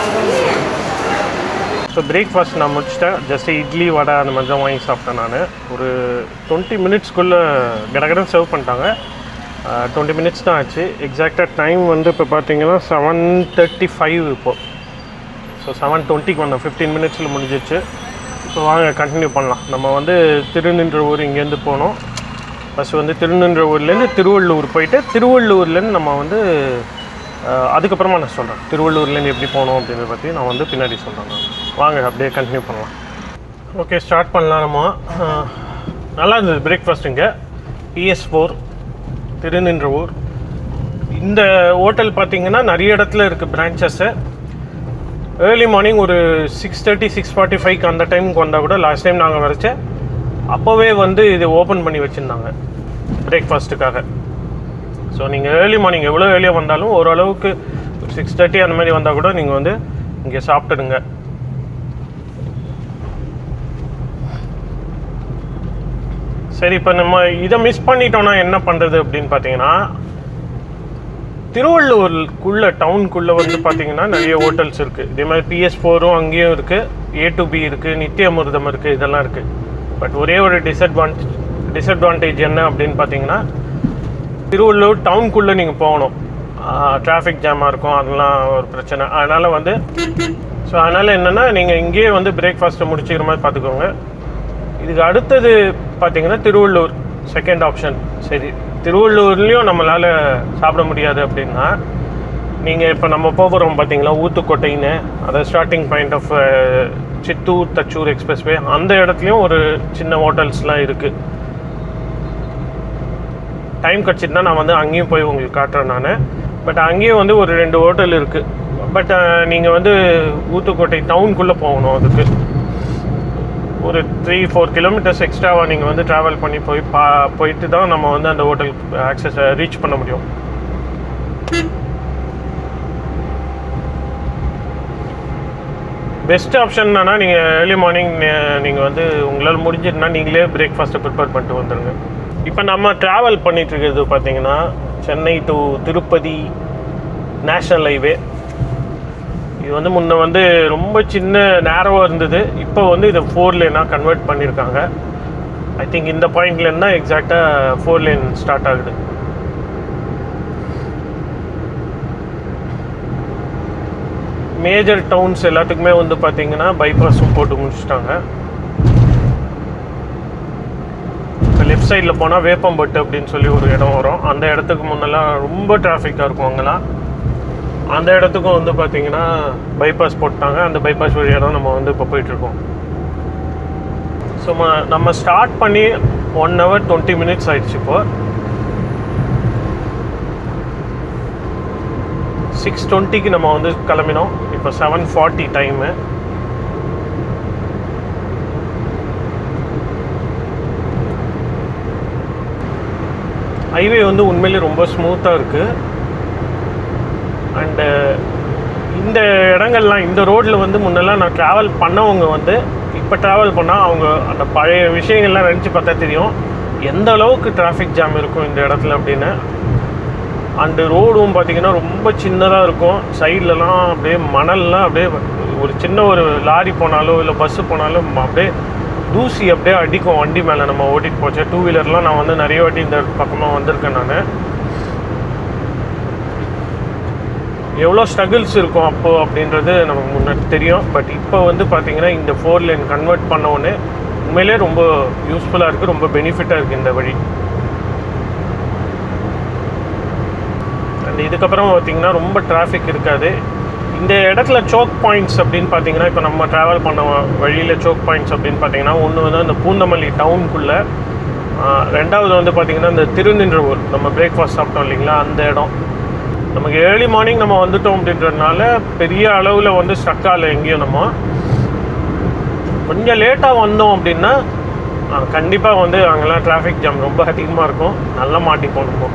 ஸோ பிரேக்ஃபாஸ்ட் நான் முடிச்சிட்டேன். ஜஸ்ட் இட்லி வடை அந்த மாதிரி தான் வாங்கி சாப்பிட்டேன். நான் ஒரு 20 மினிட்ஸ்க்குள்ளே கடகடன் சர்வ் பண்ணிட்டாங்க. 20 மினிட்ஸ் தான் ஆச்சு. எக்ஸாக்டாக டைம் வந்து இப்போ பார்த்தீங்கன்னா 7:35 இப்போது. ஸோ 7:20க்கு வந்தோம். 15 மினிட்ஸில் முடிஞ்சிச்சு. ஸோ வாங்க கண்டினியூ பண்ணலாம். நம்ம வந்து திருநின்றவூர் இங்கேருந்து போனோம். ஃபஸ்ட்டு வந்து திருநின்றவூர்லேருந்து திருவள்ளூர் போயிட்டு திருவள்ளூர்லேருந்து நம்ம வந்து அதுக்கப்புறமா நான் சொல்கிறேன் திருவள்ளூர்லேருந்து எப்படி போகணும் அப்படின்றத பற்றி நான் வந்து பின்னாடி சொல்கிறேன். நான் வாங்க அப்படியே கண்டினியூ பண்ணலாம். ஓகே, ஸ்டார்ட் பண்ணலாம். நம்ம நல்லா இருந்தது பிரேக்ஃபாஸ்ட் இங்கே. PS4 திருநின்றவூர். இந்த ஹோட்டல் பார்த்திங்கன்னா நிறைய இடத்துல இருக்குது பிரான்ச்சஸ்ஸு. ஏர்லி மார்னிங் ஒரு 6:30 6:45 அந்த டைமுக்கு வந்தால் கூட லாஸ்ட் டைம் நாங்கள் வரைச்சேன் அப்போவே வந்து இது ஓப்பன் பண்ணி வச்சுருந்தாங்க பிரேக்ஃபாஸ்ட்டுக்காக. ஸோ நீங்கள் ஏர்லி மார்னிங் எவ்வளோ ஏர்லியாக வந்தாலும் ஓரளவுக்கு 6:30 அந்த மாதிரி வந்தால் கூட நீங்கள் வந்து இங்கே சாப்பிட்டுடுங்க. சரி, இப்போ நம்ம இதை மிஸ் பண்ணிட்டோன்னா என்ன பண்ணுறது அப்படின்னு பார்த்தீங்கன்னா, திருவள்ளூருக்குள்ளே டவுனுக்குள்ளே வந்து பார்த்தீங்கன்னா நிறைய ஹோட்டல்ஸ் இருக்குது. இதே மாதிரி PS4 அங்கேயும் இருக்குது, A2B இருக்குது, நித்தியமிர்தம் இருக்குது, இதெல்லாம் இருக்குது. பட் ஒரே ஒரு டிஸ்அட்வான்டேஜ் என்ன அப்படின்னு பார்த்தீங்கன்னா, திருவள்ளூர் டவுனுக்குள்ளே நீங்கள் போகணும். டிராஃபிக் ஜாமாக இருக்கும், அதெல்லாம் ஒரு பிரச்சனை. அதனால் வந்து அதனால் என்னென்னா நீங்கள் இங்கேயே வந்து பிரேக்ஃபாஸ்ட்டை முடிச்சுக்கிற மாதிரி பார்த்துக்கோங்க. இதுக்கு அடுத்தது பார்த்தீங்கன்னா திருவள்ளூர் செகண்ட் ஆப்ஷன். சரி, திருவள்ளூர்லேயும் நம்மளால் சாப்பிட முடியாது அப்படின்னா நீங்கள் இப்போ நம்ம போகிறோம் பார்த்தீங்களா ஊத்துக்கோட்டைன்னு, அதாவது starting point of Chittoor Thachur expressway, அந்த இடத்துலையும் ஒரு சின்ன ஹோட்டல்ஸ்லாம் இருக்குது. டைம் கிடச்சிட்டுனா நான் வந்து அங்கேயும் போய் உங்களுக்கு காட்டுறேன் நான். பட் அங்கேயும் வந்து ஒரு 2 ஹோட்டல் இருக்குது. பட் நீங்கள் வந்து ஊத்துக்கோட்டை டவுனுக்குள்ளே போகணும். அதுக்கு ஒரு 3-4 கிலோமீட்டர்ஸ் எக்ஸ்ட்ராவாக நீங்கள் வந்து ட்ராவல் பண்ணி போயிட்டு தான் நம்ம வந்து அந்த ஹோட்டல் ஆக்சஸ் ரீச் பண்ண முடியும். பெஸ்ட் ஆப்ஷன் என்னன்னா, நீங்கள் ஏர்லி மார்னிங் நீங்கள் வந்து உங்களால் முடிஞ்சிட்டுனா நீங்களே பிரேக்ஃபாஸ்ட்டை ப்ரிப்பேர் பண்ணிட்டு வந்துடுங்க. இப்போ நம்ம ட்ராவல் பண்ணிகிட்ருக்கிறது பார்த்தீங்கன்னா Chennai to Tirupati national highway. இது வந்து முன்ன வந்து ரொம்ப சின்ன நேரவாக இருந்தது. இப்போ வந்து இதை 4 லேனாக கன்வெர்ட் பண்ணியிருக்காங்க. ஐ திங்க் இந்த பாயிண்ட்லேருந்து தான் எக்ஸாக்டாக 4 லேன் ஸ்டார்ட் ஆகுது. மேஜர் டவுன்ஸ் எல்லாத்துக்குமே வந்து பார்த்தீங்கன்னா பைபாஸும் போட்டு முடிச்சுட்டாங்க. இப்போ லெஃப்ட் சைடில் போனால் வேப்பம்பட்டு அப்படின்னு சொல்லி ஒரு இடம் வரும். அந்த இடத்துக்கு முன்னெல்லாம் ரொம்ப டிராஃபிக்காக இருக்கும். அங்கெல்லாம் அந்த இடத்துக்கும் வந்து பார்த்தீங்கன்னா பைபாஸ் போட்டாங்க. அந்த பைபாஸ் வழியாக தான் நம்ம வந்து இப்போ போயிட்டுருக்கோம். ஸோ நம்ம ஸ்டார்ட் பண்ணி 1 hour 20 minutes ஆயிடுச்சு. இப்போ 6:20க்கு நம்ம வந்து கிளம்பினோம். இப்போ 7:40 டைமு. ஹைவே வந்து உண்மையிலே ரொம்ப ஸ்மூத்தாக இருக்குது. அண்டு இந்த இடங்கள்லாம் இந்த ரோட்டில் வந்து முன்னெல்லாம் நான் ட்ராவல் பண்ணவங்க வந்து இப்போ ட்ராவல் பண்ணால் அவங்க அந்த பழைய விஷயங்கள்லாம் நினச்சி பார்த்தா தெரியும் எந்த அளவுக்கு டிராஃபிக் ஜாம் இருக்கும் இந்த இடத்துல அப்படின்னு. அண்டு ரோடும் பார்த்திங்கன்னா ரொம்ப சின்னதாக இருக்கும். சைட்லலாம் அப்படியே மணல்லாம் அப்படியே ஒரு சின்ன ஒரு லாரி போனாலோ இல்லை பஸ்ஸு போனாலும் அப்படியே தூசி அப்படியே அடிக்கும் வண்டி மேலே நம்ம ஓட்டிகிட்டு போச்சு. 2 வீலர்லாம் நான் வந்து நிறைய வாட்டி இந்த பக்கமாக வந்திருக்கேன். நான் எவ்வளோ ஸ்ட்ரகிள்ஸ் இருக்கும் அப்போது அப்படின்றது நமக்கு முன்னாடி தெரியும். பட் இப்போ வந்து பார்த்திங்கன்னா இந்த 4 லேன் கன்வெர்ட் பண்ணோன்னே உண்மையிலே ரொம்ப யூஸ்ஃபுல்லாக இருக்குது, ரொம்ப பெனிஃபிட்டாக இருக்குது இந்த வழி. அண்ட் இதுக்கப்புறம் பார்த்திங்கன்னா ரொம்ப டிராஃபிக் இருக்காது. இந்த இடத்துல சோக் பாயிண்ட்ஸ் அப்படின்னு பார்த்தீங்கன்னா, இப்போ நம்ம ட்ராவல் பண்ண வழியில் சோக் பாயிண்ட்ஸ் அப்படின்னு பார்த்தீங்கன்னா, ஒன்று வந்து அந்த பூந்தமல்லி டவுனுக்குள்ளே, ரெண்டாவது வந்து பார்த்திங்கன்னா இந்த திருநின்றவூர் நம்ம பிரேக்ஃபாஸ்ட் சாப்பிட்டோம் இல்லைங்களா, அந்த இடம். நமக்கு ஏர்லி மார்னிங் நம்ம வந்துட்டோம் அப்படின்றதுனால பெரிய அளவில் வந்து ஸ்ட்ரக்காகல எங்கேயும். நம்ம கொஞ்சம் லேட்டாக வந்தோம் அப்படின்னா கண்டிப்பாக வந்து அங்கெல்லாம் டிராஃபிக் ஜாம் ரொம்ப அதிகமாக இருக்கும், நல்லா மாட்டிப்போம் நம்ம.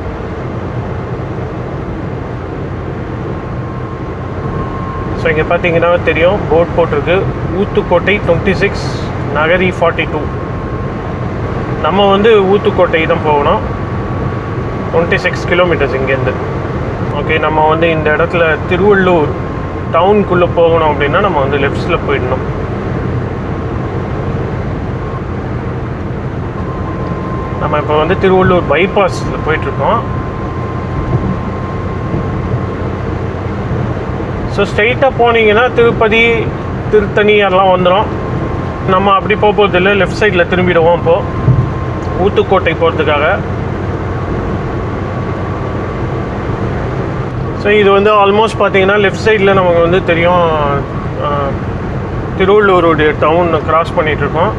ஸோ இங்கே பார்த்தீங்கன்னா தெரியும், போர்ட் போட்டிருக்கு ஊத்துக்கோட்டை 26, நகரி 42. நம்ம வந்து ஊத்துக்கோட்டை தான் போகணும், 26 கிலோமீட்டர்ஸ் இங்கேருந்து. ஓகே, நம்ம வந்து இந்த இடத்துல திருவள்ளூர் டவுனுக்குள்ளே போகணும் அப்படின்னா நம்ம வந்து லெஃப்ட்ஸில் போயிடணும். நம்ம இப்போ வந்து திருவள்ளூர் பைபாஸில் போயிட்டுருக்கோம். ஸோ ஸ்ட்ரெயிட்டாக போனீங்கன்னா திருப்பதி, திருத்தணி எல்லாம் வந்துடும். நம்ம அப்படி போகிறது இல்லை, லெஃப்ட் சைடில் திரும்பிடுவோம் இப்போது ஊத்துக்கோட்டை போகிறதுக்காக. ஸோ இது வந்து ஆல்மோஸ்ட் பார்த்தீங்கன்னா லெஃப்ட் சைடில் நமக்கு வந்து தெரியும் திருவள்ளூருடைய டவுன் கிராஸ் பண்ணிகிட்ருக்கோம்.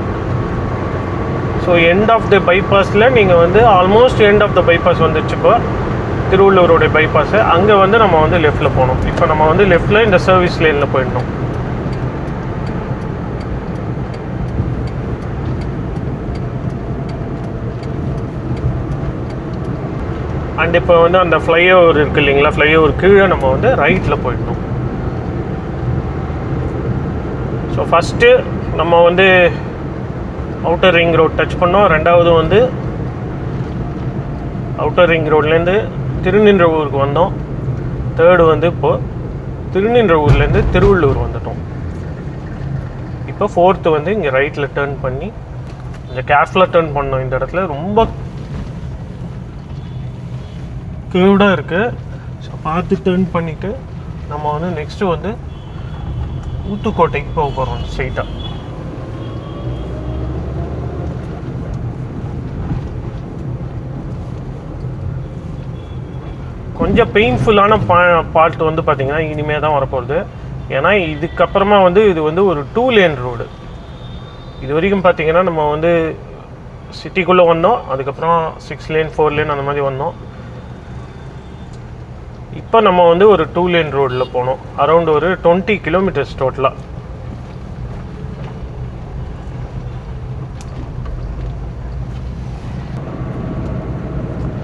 ஸோ எண்ட் ஆஃப் த பைபாஸில் நீங்கள் வந்து almost end of the bypass வந்துடுச்சு. இப்போ திருவள்ளூருடைய பைபாஸு அங்கே வந்து நம்ம வந்து லெஃப்ட்டில் போகணும். இப்போ நம்ம வந்து லெஃப்ட்டில் இந்த சர்வீஸ் லேனில் போயிடணும். அண்ட் இப்போ வந்து அந்த ஃப்ளைஓவர் இருக்குது இல்லைங்களா, ஃப்ளைஓவர் கீழே நம்ம வந்து ரைட்டில் போயிடணும். ஸோ ஃபஸ்ட்டு நம்ம வந்து அவுட்டர் ரிங் ரோட் டச் பண்ணோம். ரெண்டாவது வந்து அவுட்டர் ரிங் ரோட்லேருந்து திருநின்றவூருக்கு வந்தோம். தேர்டு வந்து இப்போது திருநின்றவூர்லேருந்து திருவள்ளூர் வந்துட்டோம். இப்போ ஃபோர்த்து வந்து இங்கே ரைட்டில் டேர்ன் பண்ணி இந்த கேர்ஃபுல்லாக டேர்ன் பண்ணோம். இந்த இடத்துல ரொம்ப கேர்வ்டாக இருக்குது. ஸோ பார்த்து டேர்ன் பண்ணிவிட்டு நம்ம வந்து நெக்ஸ்ட்டு வந்து ஊத்துக்கோட்டைக்கு போக போகிறோம் ஸ்ட்ரைட்டாக. கொஞ்சம் பெயின்ஃபுல்லான பார்ட் வந்து பார்த்திங்கன்னா இனிமேல் தான் வரப்போகுது. ஏன்னா இதுக்கப்புறமா வந்து இது வந்து ஒரு 2 லேன் ரோடு. இது வரைக்கும் பார்த்திங்கன்னா நம்ம வந்து சிட்டிக்குள்ளே வந்தோம், அதுக்கப்புறம் 6 லேன் 4 லேன் அந்த மாதிரி வந்தோம். இப்போ நம்ம வந்து ஒரு 2 லேன் ரோடில் போனோம். அரௌண்ட் ஒரு 20 கிலோமீட்டர்ஸ் டோட்டலாக.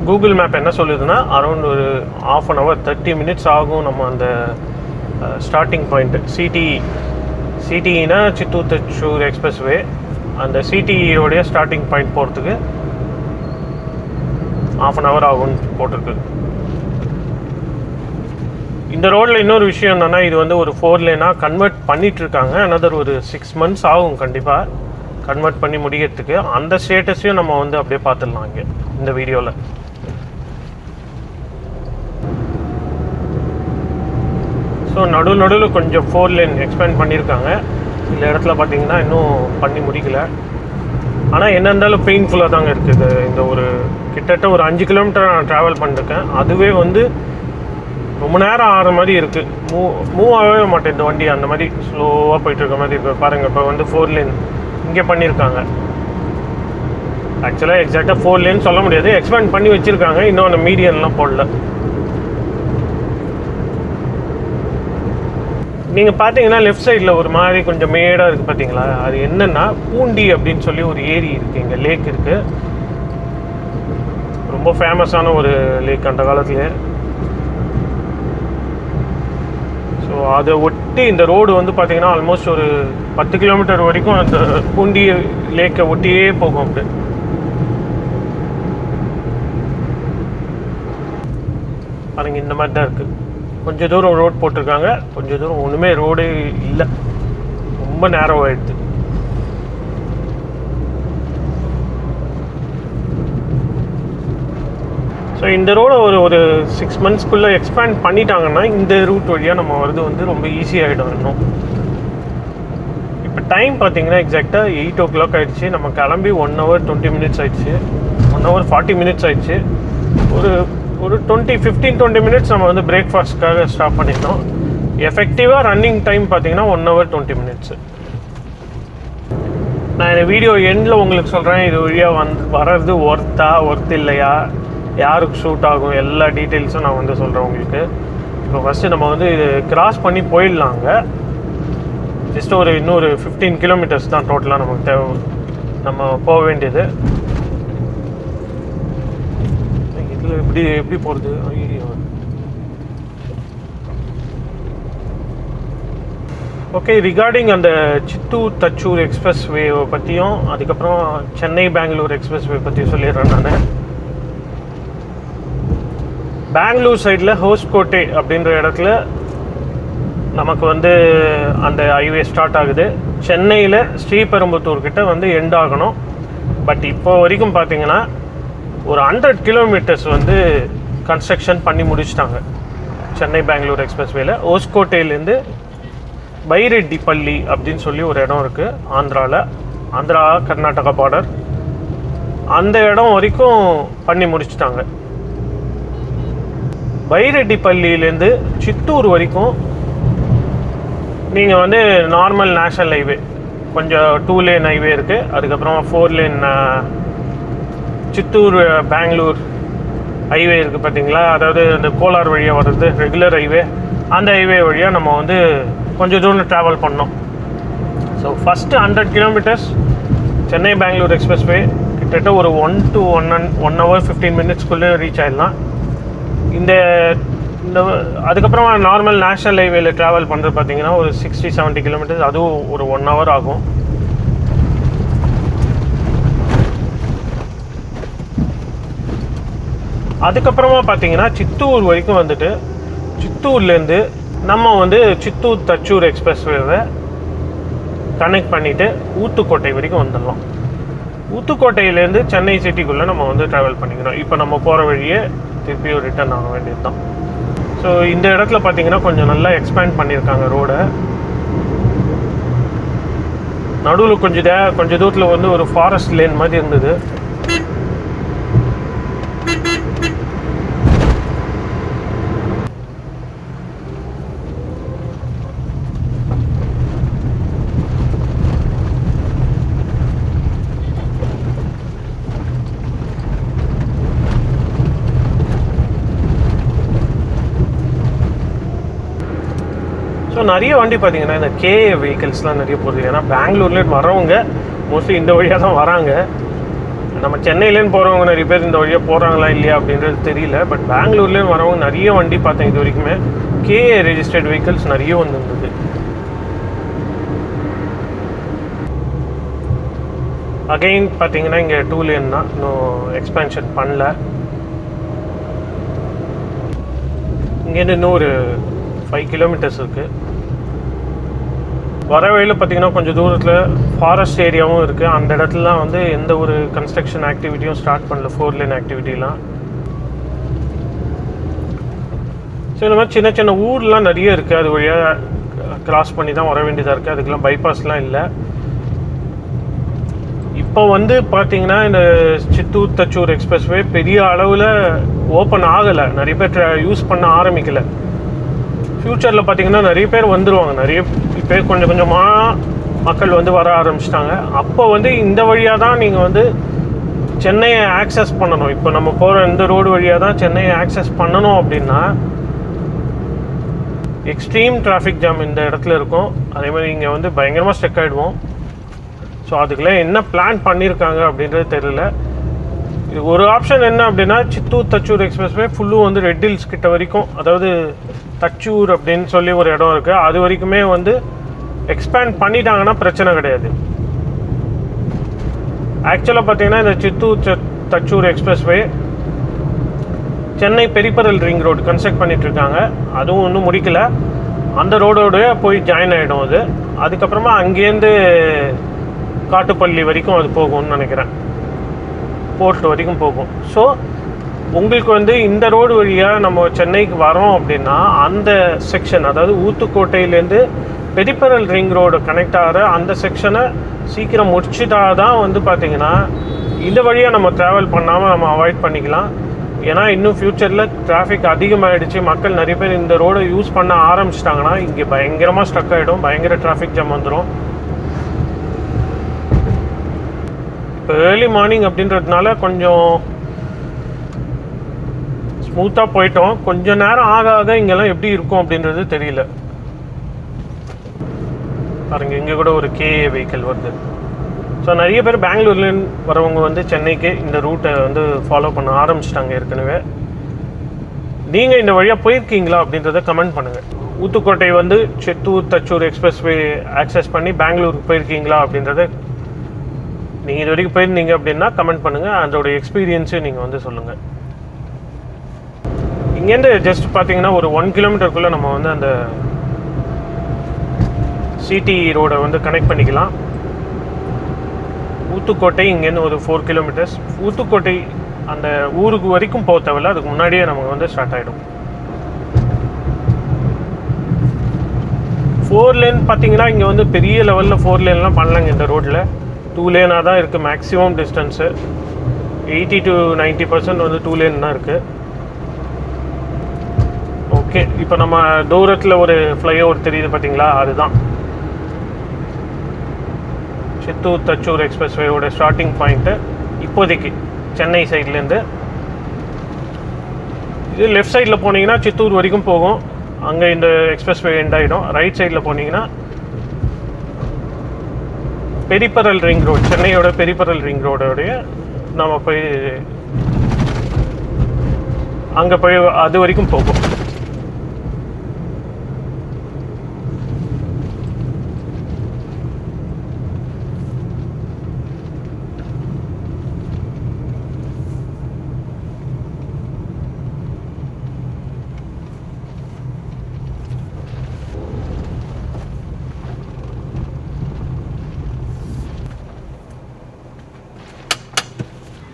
கூகுள் மேப் என்ன சொல்லுதுன்னா அரௌண்ட் ஒரு ½ an hour 30 minutes ஆகும். நம்ம அந்த ஸ்டார்டிங் பாயிண்ட்டு சிடிஇனா சித்தூர் தச்சூர் எக்ஸ்பிரஸ்வே, அந்த சிடிஇயோடைய ஸ்டார்டிங் பாயிண்ட் போகிறதுக்கு ½ an hour ஆகும்னு போட்டிருக்கு. இந்த ரோடில் இன்னொரு விஷயம் என்னென்னா, இது வந்து ஒரு 4 லேனாக கன்வெர்ட் பண்ணிகிட்ருக்காங்க. அனதர் ஒரு 6 months ஆகும் கண்டிப்பாக கன்வெர்ட் பண்ணி முடிக்கிறதுக்கு. அந்த ஸ்டேட்டஸையும் நம்ம வந்து அப்படியே பார்த்துடலாம் இங்கே இந்த வீடியோவில். ஸோ நடுவில் கொஞ்சம் 4 லேன் எக்ஸ்பேண்ட் பண்ணியிருக்காங்க. இந்த இடத்துல பார்த்திங்கன்னா இன்னும் பண்ணி முடிக்கல. ஆனால் என்ன இருந்தாலும் பெயின்ஃபுல்லாக தாங்க இருக்குது. இந்த ஒரு கிட்டத்தட்ட ஒரு 5 கிலோமீட்டர் நான் ட்ராவல் பண்ணியிருக்கேன். அதுவே வந்து ரொம்ப நேரம் ஆகிற மாதிரி இருக்குது. மூவ் ஆகவே மாட்டேன் இந்த வண்டி. அந்த மாதிரி ஸ்லோவாக போயிட்டுருக்க மாதிரி இருக்குது. பாருங்கள், இப்போ வந்து 4 லேன் இங்கே பண்ணியிருக்காங்க. ஆக்சுவலாக எக்ஸாக்டாக 4 லேன் சொல்ல முடியாது, எக்ஸ்பேண்ட் பண்ணி வச்சுருக்காங்க. இன்னும் அந்த மீடியன்லாம் போடல. நீங்கள் பார்த்தீங்கன்னா லெஃப்ட் சைடில் ஒரு மாதிரி கொஞ்சம் மேடாக இருக்குது பார்த்தீங்களா, அது என்னென்னா பூண்டி அப்படின்னு சொல்லி ஒரு ஏரி இருக்குது, இங்கே லேக் இருக்குது. ரொம்ப ஃபேமஸான ஒரு லேக் அந்த காலத்துலேயே. ஸோ அதை ஒட்டி இந்த ரோடு வந்து பார்த்திங்கன்னா ஆல்மோஸ்ட் ஒரு 10 கிலோமீட்டர் வரைக்கும் அந்த பூண்டி லேக்கை ஒட்டியே போகும். அப்படி பாருங்க, இந்த மாதிரி தான் இருக்குது. கொஞ்சம் தூரம் ரோட் போட்டிருக்காங்க, கொஞ்சம் தூரம் ஒன்றுமே ரோடே இல்லை, ரொம்ப நேரம் ஆகிடுது. ஸோ இந்த ரோடை ஒரு 6 monthsக்குள்ளே எக்ஸ்பேண்ட் பண்ணிட்டாங்கன்னா இந்த ரூட் வழியாக நம்ம வரது வந்து ரொம்ப ஈஸியாகிடும். இன்னும் இப்போ டைம் பார்த்தீங்கன்னா எக்ஸாக்டாக 8 o'clock ஆகிடுச்சு. நம்ம கிளம்பி 1 hour 20 minutes ஆகிடுச்சு, 1 hour 40 minutes ஆகிடுச்சு. ஒரு 15-20 minutes நம்ம வந்து பிரேக்ஃபாஸ்ட்காக ஸ்டாப் பண்ணிட்டோம். எஃபெக்டிவாக ரன்னிங் டைம் பார்த்தீங்கன்னா 1 hour 20 minutes. நான் இந்த வீடியோ எண்டில் உங்களுக்கு சொல்கிறேன், இது வழியாக வர்றது ஒர்த் இல்லையா, யாருக்கு ஷூட் ஆகும், எல்லா டீட்டெயில்ஸும் நான் வந்து சொல்கிறேன் உங்களுக்கு. இப்போ ஃபஸ்ட்டு நம்ம வந்து இது கிராஸ் பண்ணி போயிடலாங்க. ஜஸ்ட் இன்னொரு 15 kilometers தான் டோட்டலாக நமக்கு தேவை, நம்ம போக வேண்டியது. இதில் எப்படி போகிறது? ஐயோ. ஓகே, ரிகார்டிங் அந்த சித்தூர் தச்சூர் எக்ஸ்பிரஸ்வே பற்றியும் அதுக்கப்புறம் சென்னை பெங்களூர் எக்ஸ்பிரஸ்வே பற்றியும் சொல்லிடுறேன் நான். பெங்களூர் சைடில் ஹோஸ்கோட்டை அப்படின்ற இடத்துல நமக்கு வந்து அந்த ஹைவே ஸ்டார்ட் ஆகுது. சென்னையில் ஸ்ரீபெரும்புத்தூர்கிட்ட வந்து எண்ட் ஆகணும். பட் இப்போ வரைக்கும் பார்த்தீங்கன்னா ஒரு 100 கிலோமீட்டர்ஸ் வந்து கன்ஸ்ட்ரக்ஷன் பண்ணி முடிச்சிட்டாங்க சென்னை பெங்களூர் எக்ஸ்பிரஸ்வேல. ஓஸ்கோட்டையிலேருந்து பைரெட்டிப்பள்ளி அப்படின்னு சொல்லி ஒரு இடம் இருக்குது ஆந்திராவில், ஆந்திரா கர்நாடகா பார்டர். அந்த இடம் வரைக்கும் பண்ணி முடிச்சிட்டாங்க. பைரெட்டிப்பள்ளியிலேருந்து சித்தூர் வரைக்கும் நீங்கள் வந்து நார்மல் நேஷ்னல் ஹைவே, கொஞ்சம் 2 லேன் ஹைவே இருக்குது, அதுக்கப்புறமா 4 லேன் சித்தூர் பெங்களூர் ஹைவே இருக்குது பார்த்தீங்களா, அதாவது அந்த கோலார் வழியாக வர்றது ரெகுலர் ஹைவே. அந்த ஹைவே வழியாக நம்ம வந்து கொஞ்சம் தூரம் ட்ராவல் பண்ணோம். So first 100 kilometres Chennai Bangalore expressway கிட்டத்தட்ட ஒரு 1 to 1 hour 15 minutesக்குள்ளே ரீச் ஆகிடலாம். இந்த அதுக்கப்புறமா நார்மல் நேஷ்னல் ஹைவேல ட்ராவல் பண்ணுறது பார்த்தீங்கன்னா ஒரு 60-70 கிலோமீட்டர்ஸ், அதுவும் ஒரு 1 hour ஆகும். அதுக்கப்புறமா பார்த்தீங்கன்னா சித்தூர் வரைக்கும் வந்துட்டு சித்தூர்லேருந்து நம்ம வந்து சித்தூர் தச்சூர் எக்ஸ்பிரஸ்வேவை கனெக்ட் பண்ணிவிட்டு ஊத்துக்கோட்டை வரைக்கும் வந்துடலாம். ஊத்துக்கோட்டையிலேருந்து சென்னை சிட்டிக்குள்ளே நம்ம வந்து ட்ராவல் பண்ணிக்கிறோம். இப்போ நம்ம போகிற வழியே திருப்பியும் ரிட்டர்ன் ஆக வேண்டியது தான். ஸோ இந்த இடத்துல பார்த்தீங்கன்னா கொஞ்சம் நல்லா எக்ஸ்பேண்ட் பண்ணியிருக்காங்க ரோடை. நடுவில் கொஞ்சம் தூரத்தில் வந்து ஒரு ஃபாரஸ்ட் லேன் மாதிரி இருந்தது. ஸோ நிறைய வண்டி பார்த்தீங்கன்னா இந்த கேஏ வெஹிக்கிள்ஸ்லாம் நிறைய போகுது. ஏன்னா பெங்களூர்லேருந்து வரவங்க மோஸ்ட்லி இந்த வழியாக தான் வராங்க. நம்ம சென்னையிலேருந்து போகிறவங்க நிறைய பேர் இந்த வழியாக போகிறாங்களா இல்லையா அப்படின்றது தெரியல. பட் பெங்களூர்லேருந்து வரவங்க நிறைய வண்டி பார்த்தேன் இது வரைக்குமே. கேஏ ரெஜிஸ்டர்ட் வெஹிக்கிள்ஸ் நிறைய வந்துருந்தது. அகைன் பார்த்தீங்கன்னா இங்கே 2 லேன் தான், இன்னும் எக்ஸ்பேன்ஷன் பண்ணல. இங்கேருந்து இன்னும் ஒரு 5 கிலோமீட்டர்ஸ் இருக்குது. வர வழியில் பார்த்தீங்கன்னா கொஞ்சம் தூரத்தில் ஃபாரஸ்ட் ஏரியாவும் இருக்குது. அந்த இடத்துலலாம் வந்து எந்த ஒரு கன்ஸ்ட்ரக்ஷன் ஆக்டிவிட்டியும் ஸ்டார்ட் பண்ணல, 4 லேன் ஆக்டிவிட்டிலாம். ஸோ இந்த மாதிரி சின்ன சின்ன ஊர்லாம் நிறைய இருக்குது, அது வழியாக கிராஸ் பண்ணி தான் வர வேண்டியதாக இருக்குது. அதுக்கெலாம் பைபாஸ்லாம் இல்லை. இப்போ வந்து பார்த்தீங்கன்னா இந்த சித்தூர் தச்சூர் எக்ஸ்பிரஸ்வே பெரிய அளவில் ஓப்பன் ஆகலை, நிறைய பேர் யூஸ் பண்ண ஆரம்பிக்கலை. ஃப்யூச்சரில் பார்த்தீங்கன்னா நிறைய பேர் வந்துடுவாங்க, நிறைய பேர் கொஞ்சம் கொஞ்சமாக மக்கள் வந்து வர ஆரம்பிச்சிட்டாங்க. அப்போ வந்து இந்த வழியாக தான் நீங்கள் வந்து சென்னையை ஆக்சஸ் பண்ணணும். இப்போ நம்ம போகிற இந்த ரோடு வழியாக தான் சென்னையை ஆக்சஸ் பண்ணணும் அப்படின்னா எக்ஸ்ட்ரீம் டிராஃபிக் ஜாம் இந்த இடத்துல இருக்கும். அதே மாதிரி இங்கே வந்து பயங்கரமாக ஸ்டக் ஆகிடுவோம். ஸோ அதுக்கெல்லாம் என்ன பிளான் பண்ணியிருக்காங்க அப்படின்றது தெரியல. இது ஒரு ஆப்ஷன் என்ன அப்படின்னா சித்தூர் தச்சூர் எக்ஸ்பிரஸ்வே ஃபுல்லும் வந்து ரெட் ஹில்ஸ் கிட்ட வரைக்கும், அதாவது தச்சூர் அப்படின்னு சொல்லி ஒரு இடம் இருக்குது, அது வரைக்குமே வந்து எக்ஸ்பேண்ட் பண்ணிட்டாங்கன்னா பிரச்சனை கிடையாது. ஆக்சுவலாக பார்த்தீங்கன்னா இந்த Chittoor Thachur expressway Chennai peripheral ring road construct பண்ணிகிட்ருக்காங்க, அதுவும் இன்னும் முடிக்கல. அந்த ரோடோட போய் ஜாயின் ஆகிடும் அது. அதுக்கப்புறமா அங்கேருந்து காட்டுப்பள்ளி வரைக்கும் அது போகும்னு நினைக்கிறேன், போர்ட் வரைக்கும் போகும். ஸோ உங்களுக்கு வந்து இந்த ரோடு வழியாக நம்ம சென்னைக்கு வரோம் அப்படின்னா அந்த செக்ஷன், அதாவது ஊத்துக்கோட்டையிலேருந்து பெரிபரல் ரிங் ரோடு கனெக்ட் ஆகிற அந்த செக்ஷனை சீக்கிரம் முடிச்சுட்டா தான் வந்து பார்த்திங்கன்னா இந்த வழியாக நம்ம ட்ராவல் பண்ணாமல் நம்ம அவாய்ட் பண்ணிக்கலாம். ஏன்னா இன்னும் ஃப்யூச்சரில் டிராஃபிக் அதிகமாகிடுச்சு, மக்கள் நிறைய பேர் இந்த ரோடை யூஸ் பண்ண ஆரம்பிச்சிட்டாங்கன்னா இங்கே பயங்கரமாக ஸ்டக் ஆகிடும், பயங்கர டிராஃபிக் ஜாம் வந்துடும். இப்போ ஏர்லி மார்னிங் அப்படின்றதுனால கொஞ்சம் ஸ்மூத்தாக போயிட்டோம். கொஞ்சம் நேரம் ஆக ஆக இங்கெல்லாம் எப்படி இருக்கும் அப்படின்றது தெரியல. பாருங்க, இங்கே கூட ஒரு கேஏ வெஹிக்கிள் வருது. ஸோ நிறைய பேர் பெங்களூர்லேருந்து வரவங்க வந்து சென்னைக்கு இந்த ரூட்டை வந்து ஃபாலோ பண்ண ஆரம்பிச்சிட்டாங்க ஏற்கனவே. நீங்கள் இந்த வழியாக போயிருக்கீங்களா அப்படின்றத கமெண்ட் பண்ணுங்கள். ஊத்துக்கோட்டை வந்து சித்தூர் தச்சூர் எக்ஸ்பிரஸ்வே ஆக்சஸ் பண்ணி பெங்களூருக்கு போயிருக்கீங்களா அப்படின்றத நீங்கள் இது வரைக்கும் போயிருந்தீங்க அப்படின்னா கமெண்ட் பண்ணுங்கள். அதோட எக்ஸ்பீரியன்ஸையும் நீங்கள் வந்து சொல்லுங்கள். இங்கேருந்து ஜஸ்ட் பார்த்தீங்கன்னா ஒரு 1 கிலோமீட்டருக்குள்ளே நம்ம வந்து அந்த சிடி ரோடை வந்து கனெக்ட் பண்ணிக்கலாம். ஊத்துக்கோட்டை இங்கேருந்து ஒரு 4 கிலோமீட்டர்ஸ். ஊத்துக்கோட்டை அந்த ஊருக்கு வரைக்கும் போக தேவையில்ல, அதுக்கு முன்னாடியே நமக்கு வந்து ஸ்டார்ட் ஆகிடும். 4 லேன் பார்த்தீங்கன்னா இங்கே வந்து பெரிய லெவலில் 4 லேன்லாம் பண்ணலாங்க. இந்த ரோட்டில் 2 லேனாக தான் இருக்குது மேக்ஸிமம் டிஸ்டன்ஸு. 80 to 90% வந்து 2 லேன் தான் இருக்குது. ஓகே, இப்போ நம்ம தூரத்தில் ஒரு ஃப்ளைஓவர் தெரியுது பார்த்தீங்களா, அதுதான் சித்தூர் தச்சூர் எக்ஸ்பிரஸ்வேயோட ஸ்டார்டிங் பாயிண்ட்டு. இப்போதைக்கு சென்னை சைட்லேருந்து இது லெஃப்ட் சைடில் போனீங்கன்னா சித்தூர் வரைக்கும் போகும். அங்கே இந்த எக்ஸ்பிரஸ்வே எண்ட் ஆகிடும். ரைட் சைடில் போனீங்கன்னா பெரிபரல் ரிங் ரோடு, சென்னையோட பெரிபரல் ரிங் ரோடோடைய நம்ம போய் அங்கே போய் அது வரைக்கும் போகும்.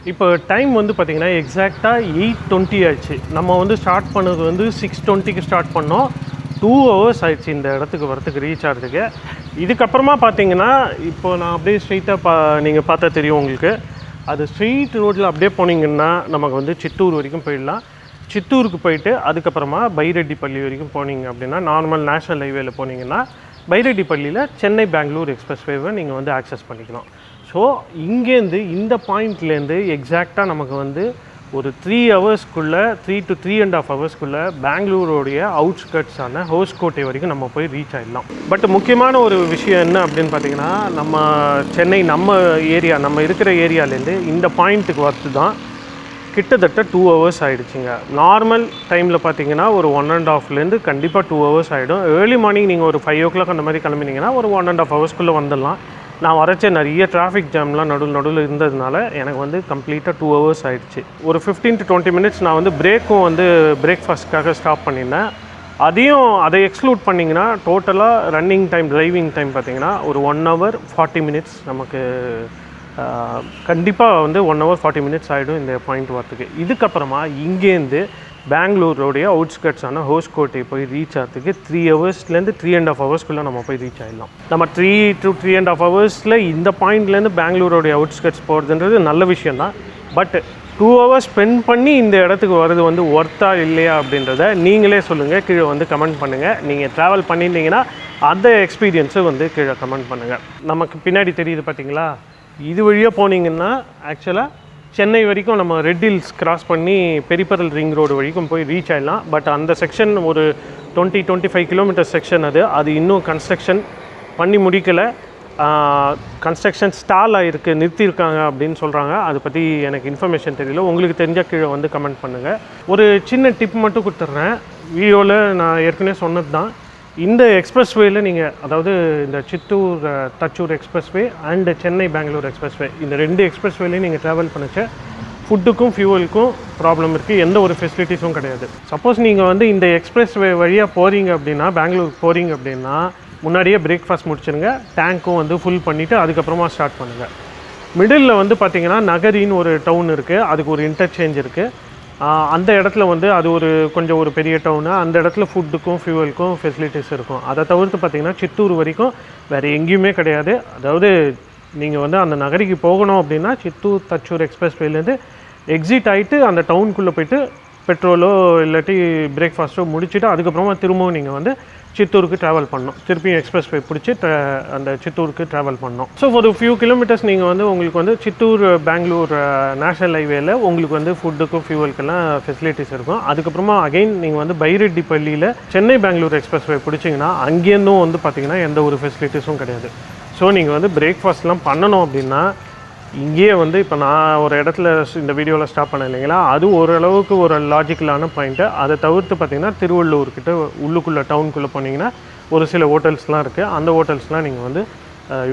இப்போ டைம் வந்து பார்த்திங்கன்னா எக்ஸாக்டாக 8:20 ஆயிடுச்சு. நம்ம வந்து ஸ்டார்ட் பண்ணது வந்து 6:20க்கு ஸ்டார்ட் பண்ணோம். 2 hours ஆயிடுச்சு இந்த இடத்துக்கு வரத்துக்கு, ரீச் ஆகிறதுக்கு. இதுக்கப்புறமா பார்த்தீங்கன்னா இப்போ நான் அப்படியே ஸ்ட்ரெயிட்டாக நீங்கள் பார்த்தா தெரியும் உங்களுக்கு. அது ஸ்ட்ரெயிட் ரோட்டில் அப்படியே போனீங்கன்னா நமக்கு வந்து சித்தூர் வரைக்கும் போயிடலாம். சித்தூருக்கு போயிட்டு அதுக்கப்புறமா பைரெட்டிப்பள்ளி வரைக்கும் போனீங்க அப்படின்னா, நார்மல் நேஷ்னல் ஹைவேல போனீங்கன்னா பைரெட்டிப்பள்ளியில் சென்னை பெங்களூர் எக்ஸ்பிரஸ்வேவை நீங்கள் வந்து ஆக்சஸ் பண்ணிக்கலாம். ஸோ இங்கேருந்து இந்த பாயிண்ட்லேருந்து எக்ஸாக்டாக நமக்கு வந்து ஒரு 3 ஹவர்ஸ்க்குள்ளே 3 to 3.5 ஹவர்ஸ்க்குள்ளே பெங்களூரோடைய அவுட்ஸ்கட்ஸான ஹோஸ்கோட்டை வரைக்கும் நம்ம போய் ரீச் ஆகிடலாம். பட் முக்கியமான ஒரு விஷயம் என்ன அப்படின்னு பார்த்தீங்கன்னா, நம்ம சென்னை நம்ம ஏரியா நம்ம இருக்கிற ஏரியாலேருந்து இந்த பாயிண்ட்டுக்கு வரது தான் கிட்டத்தட்ட 2 hours ஆகிடுச்சிங்க. நார்மல் டைமில் பார்த்தீங்கன்னா ஒரு 1.5லேருந்து கண்டிப்பாக 2 hours ஆகிடும். ஏர்லி மார்னிங் நீங்கள் ஒரு 5 o'clock அந்த மாதிரி கிளம்பினீங்கன்னா ஒரு 1.5 ஹவர்ஸ்க்குள்ளே வந்துடலாம். நான் வரச்சே நிறைய டிராஃபிக் ஜாம்லாம் நடுவில் இருந்ததுனால எனக்கு வந்து கம்ப்ளீட்டாக 2 hours ஆகிடுச்சு. ஒரு 15 to 20 minutes நான் வந்து பிரேக்கும் வந்து பிரேக்ஃபாஸ்ட்காக ஸ்டாப் பண்ணியிருந்தேன். அதை எக்ஸ்க்ளூட் பண்ணிங்கன்னா டோட்டலாக ரன்னிங் டைம் டிரைவிங் டைம் பார்த்திங்கன்னா ஒரு 1 hour 40 minutes நமக்கு கண்டிப்பாக வந்து 1 hour 40 minutes ஆகிடும் இந்த பாயிண்ட் வரத்துக்கு. இதுக்கப்புறமா இங்கேருந்து பெங்களூரோடைய அவுட்ஸ்கட்ஸான ஹோஸ்கோட்டை போய் ரீச் ஆகிறதுக்கு 3 ஹவர்ஸ்லேருந்து 3.5 ஹவர்ஸ்க்குள்ளே நம்ம போய் ரீச் ஆகிடலாம். நம்ம 3 to 3.5 ஹவர்ஸில் இந்த பாயிண்ட்லேருந்து பெங்களூரோடைய அவுட்ஸ்கட்ஸ் போகிறதுன்றது நல்ல விஷயந்தான். பட் 2 hours ஸ்பெண்ட் பண்ணி இந்த இடத்துக்கு வர்றது வந்து ஒர்த்தா இல்லையா அப்படின்றத நீங்களே சொல்லுங்கள், கீழே வந்து கமெண்ட் பண்ணுங்கள். நீங்கள் ட்ராவல் பண்ணியிருந்தீங்கன்னா அந்த எக்ஸ்பீரியன்ஸை வந்து கீழே கமெண்ட் பண்ணுங்கள். நமக்கு பின்னாடி தெரியுது பார்த்தீங்களா, இது வழியாக போனீங்கன்னா ஆக்சுவலாக சென்னை வரைக்கும் நம்ம ரெட் ஹில்ஸ் கிராஸ் பண்ணி பெரிபரல் ரிங் ரோடு வரைக்கும் போய் ரீச் ஆகிடலாம். பட் அந்த செக்ஷன் ஒரு 20-25 கிலோமீட்டர் செக்ஷன் அது இன்னும் கன்ஸ்ட்ரக்ஷன் பண்ணி முடிக்கலை. கன்ஸ்ட்ரக்ஷன் ஸ்டால் ஆகிருக்கு, நிறுத்தியிருக்காங்க அப்படின்னு சொல்கிறாங்க. அதை பற்றி எனக்கு இன்ஃபர்மேஷன் தெரியல. உங்களுக்கு தெரிஞ்சால் கீழே வந்து கமெண்ட் பண்ணுங்கள். ஒரு சின்ன டிப் மட்டும் கொடுத்துட்றேன். வீடியோவில் நான் ஏற்கனவே சொன்னது தான். இந்த எக்ஸ்பிரஸ்வேயில் நீங்கள் அதாவது இந்த Chittoor Thachur expressway and Chennai Bangalore expressway இந்த 2 எக்ஸ்பிரஸ்வேலையும் நீங்கள் ட்ராவல் பண்ணிச்ச ஃபுட்டுக்கும் ஃபியூவலுக்கும் ப்ராப்ளம் இருக்குது. எந்த ஒரு ஃபெசிலிட்டிஸும் கிடையாது. சப்போஸ் நீங்கள் வந்து இந்த எக்ஸ்பிரஸ்வே வழியாக போகிறீங்க அப்படின்னா, பெங்களூருக்கு போகிறீங்க அப்படின்னா முன்னாடியே பிரேக்ஃபாஸ்ட் முடிச்சுருங்க. டேங்க்கும் வந்து ஃபுல் பண்ணிவிட்டு அதுக்கப்புறமா ஸ்டார்ட் பண்ணுங்கள். மிடில் வந்து பார்த்திங்கன்னா நகரின்னு ஒரு டவுன் இருக்குது, அதுக்கு ஒரு இன்டர்சேஞ்ச் இருக்குது. அந்த இடத்துல வந்து அது கொஞ்சம் ஒரு பெரிய டவுனு. அந்த இடத்துல ஃபுட்டுக்கும் ஃபியூவலுக்கும் ஃபெசிலிட்டிஸ் இருக்கும். அதை தவிர்த்து பார்த்திங்கன்னா சித்தூர் வரைக்கும் வேறு எங்கேயுமே கிடையாது. அதாவது நீங்கள் வந்து அந்த நகரிக்கு போகணும் அப்படின்னா சித்தூர் தச்சூர் எக்ஸ்பிரஸ்வேலேருந்து எக்ஸிட் ஆகிட்டு அந்த டவுனுக்குள்ளே போய்ட்டு பெட்ரோலோ இல்லாட்டி பிரேக்ஃபாஸ்ட்டோ முடிச்சுட்டு அதுக்கப்புறமா திரும்பவும் நீங்கள் வந்து சித்தூருக்கு ட்ராவல் பண்ணணும். திருப்பியும் எக்ஸ்பிரஸ்வே பிடிச்சி அந்த சித்தூருக்கு ட்ராவல் பண்ணணும். ஸோ ஒரு ஃபியூ கிலோமீட்டர்ஸ் நீங்கள் வந்து உங்களுக்கு வந்து சித்தூர் பெங்களூர் நேஷ்னல் ஹைவேல உங்களுக்கு வந்து ஃபுட்டுக்கும் ஃபியூவலுக்கெல்லாம் ஃபெசிலிட்டிஸ் இருக்கும். அதுக்கப்புறமா அகைன் நீங்கள் வந்து பைரெட்டிப்பள்ளியில் சென்னை பெங்களூர் எக்ஸ்பிரஸ்வே பிடிச்சிங்கன்னா அங்கேருந்தும் வந்து பார்த்திங்கன்னா எந்த ஒரு ஃபெசிலிட்டிஸும் கிடையாது. ஸோ நீங்கள் வந்து பிரேக்ஃபாஸ்ட்லாம் பண்ணணும் அப்படின்னா இங்கேயே வந்து இப்போ நான் ஒரு இடத்துல இந்த வீடியோவில் ஸ்டாப் பண்ண இல்லைங்களா, அது ஓரளவுக்கு ஒரு லாஜிக்கலான பாயிண்ட்டு. அதை தவிர்த்து பார்த்திங்கன்னா திருவள்ளூர்கிட்ட உள்ளுக்குள்ளே டவுனுக்குள்ளே போனீங்கன்னா ஒரு சில ஹோட்டல்ஸ்லாம் இருக்குது. அந்த ஹோட்டல்ஸ்லாம் நீங்கள் வந்து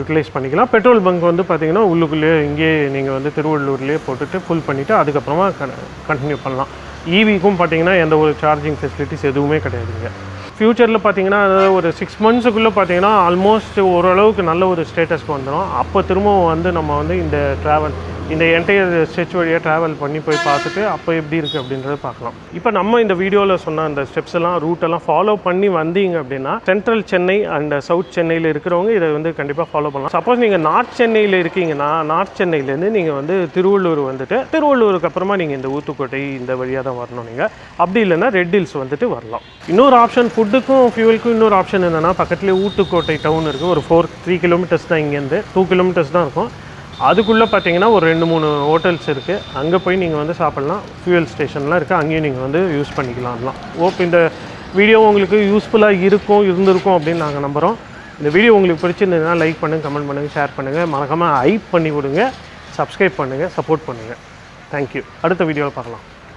யூட்டிலைஸ் பண்ணிக்கலாம். பெட்ரோல் பங்க் வந்து பார்த்திங்கன்னா உள்ளுக்குள்ளேயே இங்கேயே நீங்கள் வந்து திருவள்ளூர்லேயே போட்டுட்டு ஃபுல் பண்ணிவிட்டு அதுக்கப்புறமா கண்டினியூ பண்ணலாம். ஈவிக்கும் பார்த்திங்கன்னா எந்த ஒரு சார்ஜிங் ஃபெசிலிட்டிஸ் எதுவுமே கிடையாதுங்க. ஃப்யூச்சரில் பார்த்திங்கன்னா ஒரு 6 monthsக்குள்ளே பார்த்திங்கன்னா ஆல்மோஸ்ட் ஓரளவுக்கு நல்ல ஒரு ஸ்டேட்டஸ்க்கு வந்துடும். அப்போ திரும்பவும் வந்து நம்ம வந்து இந்த இந்த என்டையர் ஸ்ட்ரெச் வழியாக ட்ராவல் பண்ணி போய் பார்த்துட்டு அப்போ எப்படி இருக்குது அப்படின்றத பார்க்கலாம். இப்போ நம்ம இந்த வீடியோவில் சொன்ன அந்த ஸ்டெப்ஸ் எல்லாம் ரூட்டெல்லாம் ஃபாலோ பண்ணி வந்தீங்க அப்படின்னா சென்ட்ரல் சென்னை அண்ட் சவுத் சென்னையில் இருக்கிறவங்க இதை வந்து கண்டிப்பாக ஃபாலோ பண்ணலாம். சப்போஸ் நீங்கள் நார்த் சென்னையில் இருக்கீங்கன்னா நார்த் சென்னையிலேருந்து நீங்கள் வந்து திருவள்ளூர் வந்துட்டு திருவள்ளூருக்கு அப்புறமா நீங்கள் இந்த ஊத்துக்கோட்டை இந்த வழியாக தான் வரணும். நீங்கள் அப்படி இல்லைன்னா ரெட் ஹில்ஸ் வந்துட்டு வரலாம். இன்னொரு ஆப்ஷன் ஃபுட்டுக்கும் ஃபியூவலுக்கும் இன்னொரு ஆப்ஷன் என்னென்னா பக்கத்துலேயே ஊத்துக்கோட்டை டவுன் இருக்குது. ஒரு 3 கிலோமீட்டர்ஸ் தான் இங்கேருந்து 2 கிலோமீட்டர்ஸ் தான் இருக்கும். அதுக்குள்ளே பார்த்தீங்கன்னா ஒரு 2-3 ஹோட்டல்ஸ் இருக்குது. அங்கே போய் நீங்கள் வந்து சாப்பிட்லாம். ஃபியூவல் ஸ்டேஷன்லாம் இருக்குது, அங்கேயும் நீங்கள் வந்து யூஸ் பண்ணிக்கலாம்லாம். இந்த வீடியோ உங்களுக்கு யூஸ்ஃபுல்லாக இருந்திருக்கும் அப்படின்னு நாங்கள் நம்புகிறோம். இந்த வீடியோ உங்களுக்கு பிடிச்சிருந்ததுன்னா லைக் பண்ணுங்கள், கமெண்ட் பண்ணுங்கள், ஷேர் பண்ணுங்கள், மறக்காமல் ஹைப் பண்ணி விடுங்க, சப்ஸ்கிரைப் பண்ணுங்கள், சப்போர்ட் பண்ணுங்கள். தேங்க்யூ. அடுத்த வீடியோவில் பார்க்கலாம்.